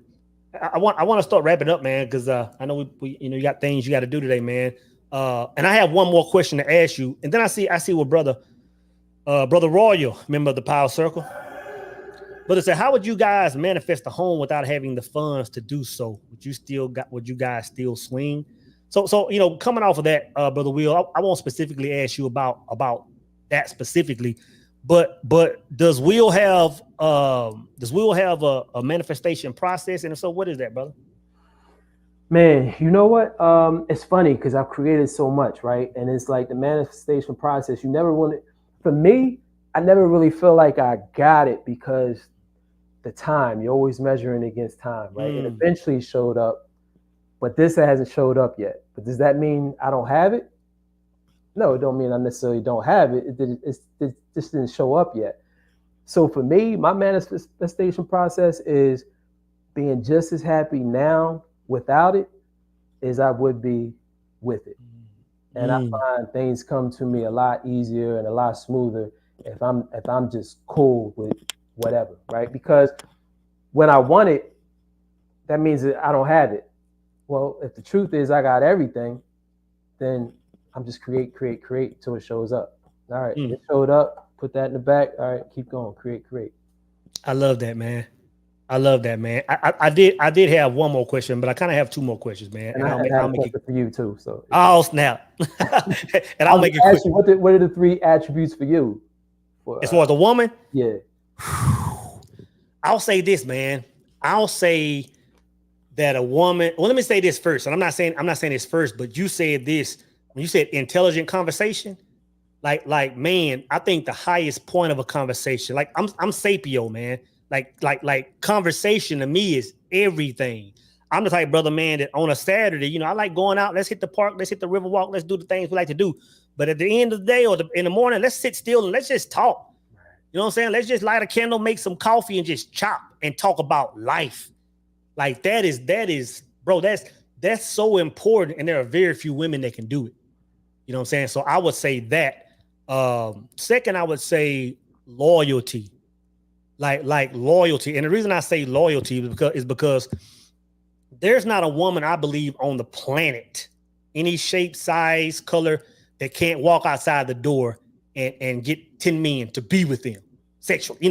I want to start wrapping up, man, because I know we you got things you got to do today, man. And I have one more question to ask you, and then I see what brother Royal, member of the Power Circle, brother said, how would you guys manifest a home without having the funds to do so? Would you guys still swing? So coming off of that, brother Will, I won't specifically ask you about that specifically, but does Will have a manifestation process? And if so, what is that, brother? Man, you know what? It's funny because I've created so much, right? And it's like the manifestation process. You never want it. For me, I never really feel like I got it because the time, you're always measuring against time, right? It eventually showed up, but this hasn't showed up yet. But does that mean I don't have it? No, it don't mean I necessarily don't have it. It just didn't show up yet. So for me, my manifestation process is being just as happy now without it as I would be with it. And I find things come to me a lot easier and a lot smoother if I'm just cool with whatever, right? Because when I want it, that means that I don't have it. Well, if the truth is I got everything, then I'm just create until it shows up. All right, it showed up, put that in the back. All right, keep going, create. I love that, man. I did have one more question, but I kind of have two more questions, man. And I'll make it for you too. So snap. And I'll make it quick. What are the three attributes for you? As far as a woman? Yeah. I'll say this, man. I'll say that a woman. Well, let me say this first, and I'm not saying this first, but you said this when you said intelligent conversation. Like, man, I think the highest point of a conversation, like I'm sapio, man. Like conversation to me is everything. I'm the type of brother, man, that on a Saturday, I like going out. Let's hit the park. Let's hit the river walk. Let's do the things we like to do. But at the end of the day or in the morning, let's sit still and let's just talk. You know what I'm saying? Let's just light a candle, make some coffee, and just chop and talk about life. Like that is, bro, that's so important. And there are very few women that can do it. You know what I'm saying? So I would say that. Second, I would say loyalty. Like loyalty. And the reason I say loyalty is because there's not a woman, I believe, on the planet, any shape, size, color, that can't walk outside the door and get 10 men to be with them sexually,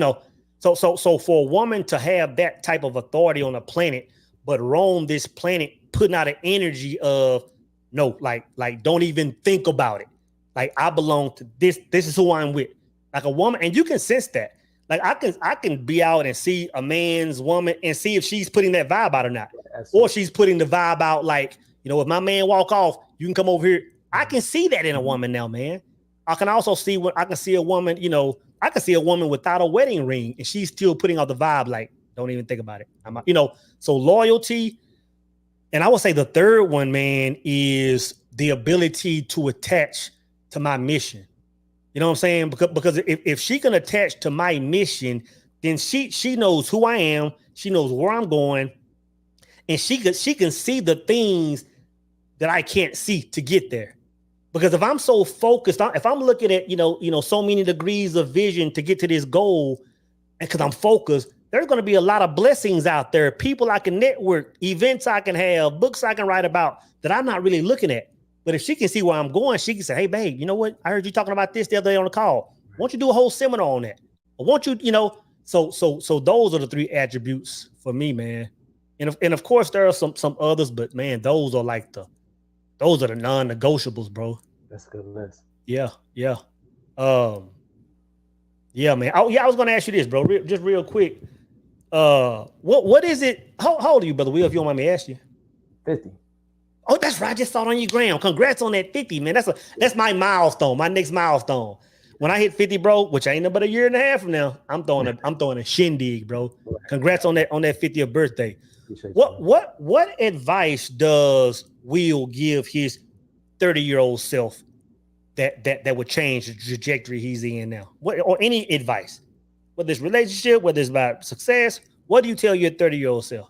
So for a woman to have that type of authority on the planet, but roam this planet, putting out an energy of no, like don't even think about it. Like I belong to this. This is who I'm with. Like a woman, and you can sense that. Like I can be out and see a man's woman and see if she's putting that vibe out or not, or she's putting the vibe out. Like if my man walk off, you can come over here. I can see that in a woman now, man. I can also see when I can see a woman. I can see a woman without a wedding ring and she's still putting out the vibe. Like don't even think about it. So loyalty. And I would say the third one, man, is the ability to attach to my mission. You know what I'm saying? Because if she can attach to my mission, then she knows who I am. She knows where I'm going, and she can see the things that I can't see to get there. Because if I'm so focused, if I'm looking at so many degrees of vision to get to this goal, and because I'm focused, there's going to be a lot of blessings out there, people I can network, events I can have, books I can write about that I'm not really looking at. But if she can see where I'm going, she can say, hey, babe, you know what? I heard you talking about this the other day on the call. Why don't you do a whole seminar on that? Or won't you, so those are the three attributes for me, man. And of course there are some others, but man, those are the non-negotiables, bro. That's a good list. Yeah. Yeah, man. I was gonna ask you this, bro, just real quick. What is it? How old are you, brother Will? If you don't mind me asking you. 50. Oh, that's right. I just saw it on your gram. Congrats on that 50, man. That's my milestone, my next milestone. When I hit 50, bro, which ain't but a year and a half from now, I'm throwing a shindig, bro. Congrats on that 50th birthday. What advice does Will give his 30-year-old self that would change the trajectory he's in now? Or any advice, whether it's relationship, whether it's about success, what do you tell your 30-year-old self?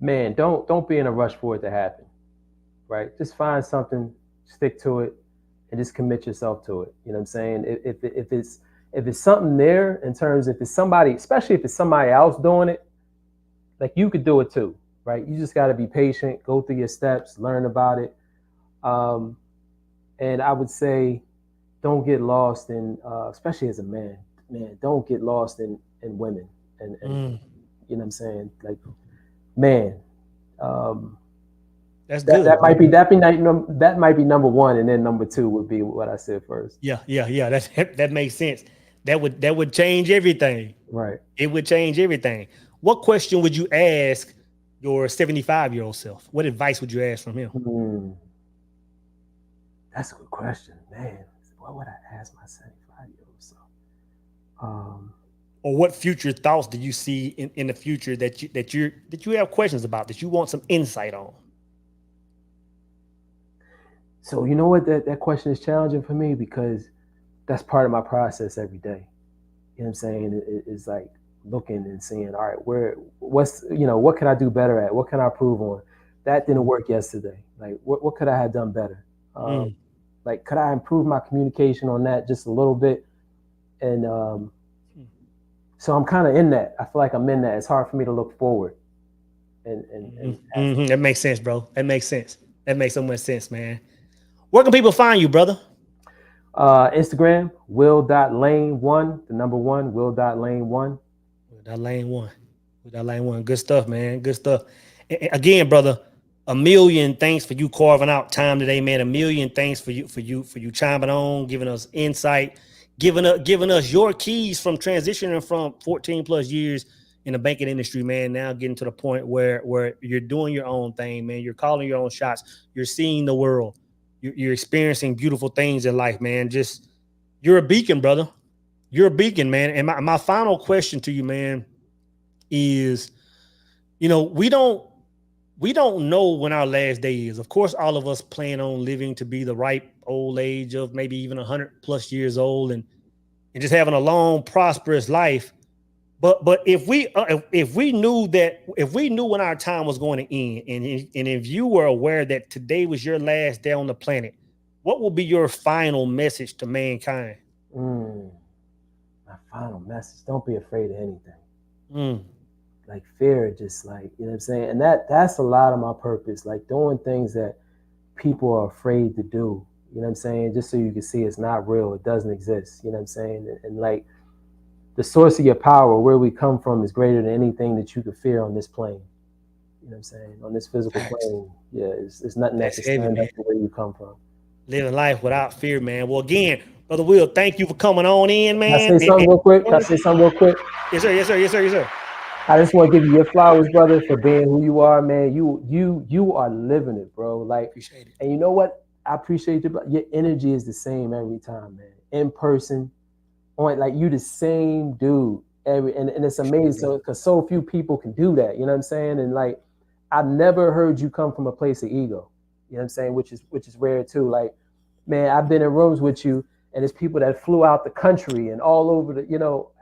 Man, don't be in a rush for it to happen, right? Just find something, stick to it, and just commit yourself to it. You know what I'm saying? If it's something there in terms, if it's somebody, especially if it's somebody else doing it, like you could do it too, right? You just got to be patient, go through your steps, learn about it. And I would say, don't get lost in, especially as a man, don't get lost in women. And you know what I'm saying? Like, man, that's good. That might be number one, and then number two would be what I said first. Yeah. That makes sense. That would change everything. Right. It would change everything. What question would you ask your 75-year-old self? What advice would you ask from him? That's a good question, man. What would I ask my 75-year-old self? Or what future thoughts do you see in the future that you have questions about, that you want some insight on? So you know what, that question is challenging for me because that's part of my process every day. You know what I'm saying? It's like looking and seeing, all right, what can I do better at? What can I improve on? That didn't work yesterday. Like, what could I have done better? Like, could I improve my communication on that just a little bit? And so I'm kind of in that. I feel like I'm in that. It's hard for me to look forward. And that makes sense, bro. That makes sense. That makes so much sense, man. Where can people find you, brother? Instagram, will.lane1, the number 1, will.lane1. Will.lane1. Good stuff, man. Good stuff. And again, brother, a million thanks for you carving out time today, man. A million thanks for you chiming on, giving us insight, giving us your keys from transitioning from 14 plus years in the banking industry, man. Now getting to the point where you're doing your own thing, man. You're calling your own shots. You're seeing the world. You're experiencing beautiful things in life, man. Just, you're a beacon, brother. You're a beacon, man. And my final question to you, man, is, we don't know when our last day is. Of course, all of us plan on living to be the ripe old age of maybe even 100 plus years old and just having a long, prosperous life. But if we knew when our time was going to end, and if you were aware that today was your last day on the planet, what will be your final message to mankind? My final message: don't be afraid of anything. Like, fear, just like, you know what I'm saying? And that's a lot of my purpose, like doing things that people are afraid to do. You know what I'm saying? Just so you can see it's not real, it doesn't exist. You know what I'm saying? And like, the source of your power, where we come from, is greater than anything that you could fear on this plane. You know what I'm saying? On this physical plane, yeah, it's nothing that can stand up to where you come from. Living life without fear, man. Well, again, Brother Will, thank you for coming on in, man. Can I say something real quick? Yes, sir. I just want to give you your flowers, brother, for being who you are, man. You are living it, bro. Like, appreciate it. And you know what? I appreciate you. Your energy is the same every time, man. In person, like, you the same dude and it's amazing because so few people can do that. You know what I'm saying? And like, I've never heard you come from a place of ego. You know what I'm saying? Which is rare too. Like, man, I've been in rooms with you, and it's people that flew out the country and all over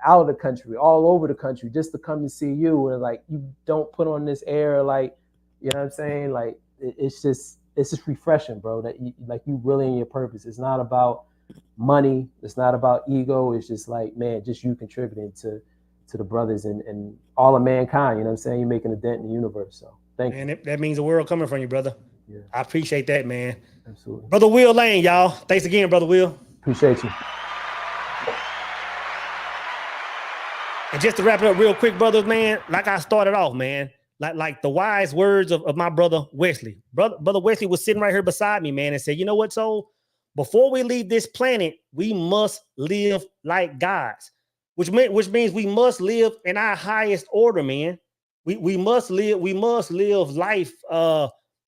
out of the country, all over the country just to come to see you. And like, you don't put on this air, like, you know what I'm saying? Like, it's just refreshing, bro, that you really in your purpose. It's not about money. It's not about ego. It's just like, man, just you contributing to the brothers and all of mankind. You know what I'm saying? You're making a dent in the universe. So thank you. That means the world coming from you, brother. Yeah. I appreciate that, man. Absolutely. Brother Will Lane, y'all. Thanks again, Brother Will. Appreciate you. And just to wrap it up real quick, brothers, man, like I started off, man, like the wise words of my brother Wesley. Brother Wesley was sitting right here beside me, man, and said, you know what, so before we leave this planet, we must live like gods, which means we must live in our highest order, man. We must live life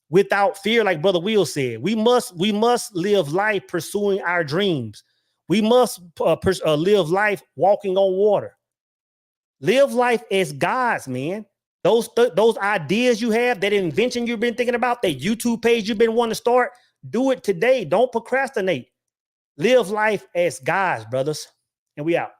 without fear, like Brother Will said. We must live life pursuing our dreams. We must live life walking on water. Live life as gods, man. Those ideas you have, that invention you've been thinking about, that YouTube page you've been wanting to start, do it today. Don't procrastinate. Live life as gods, brothers. And we out.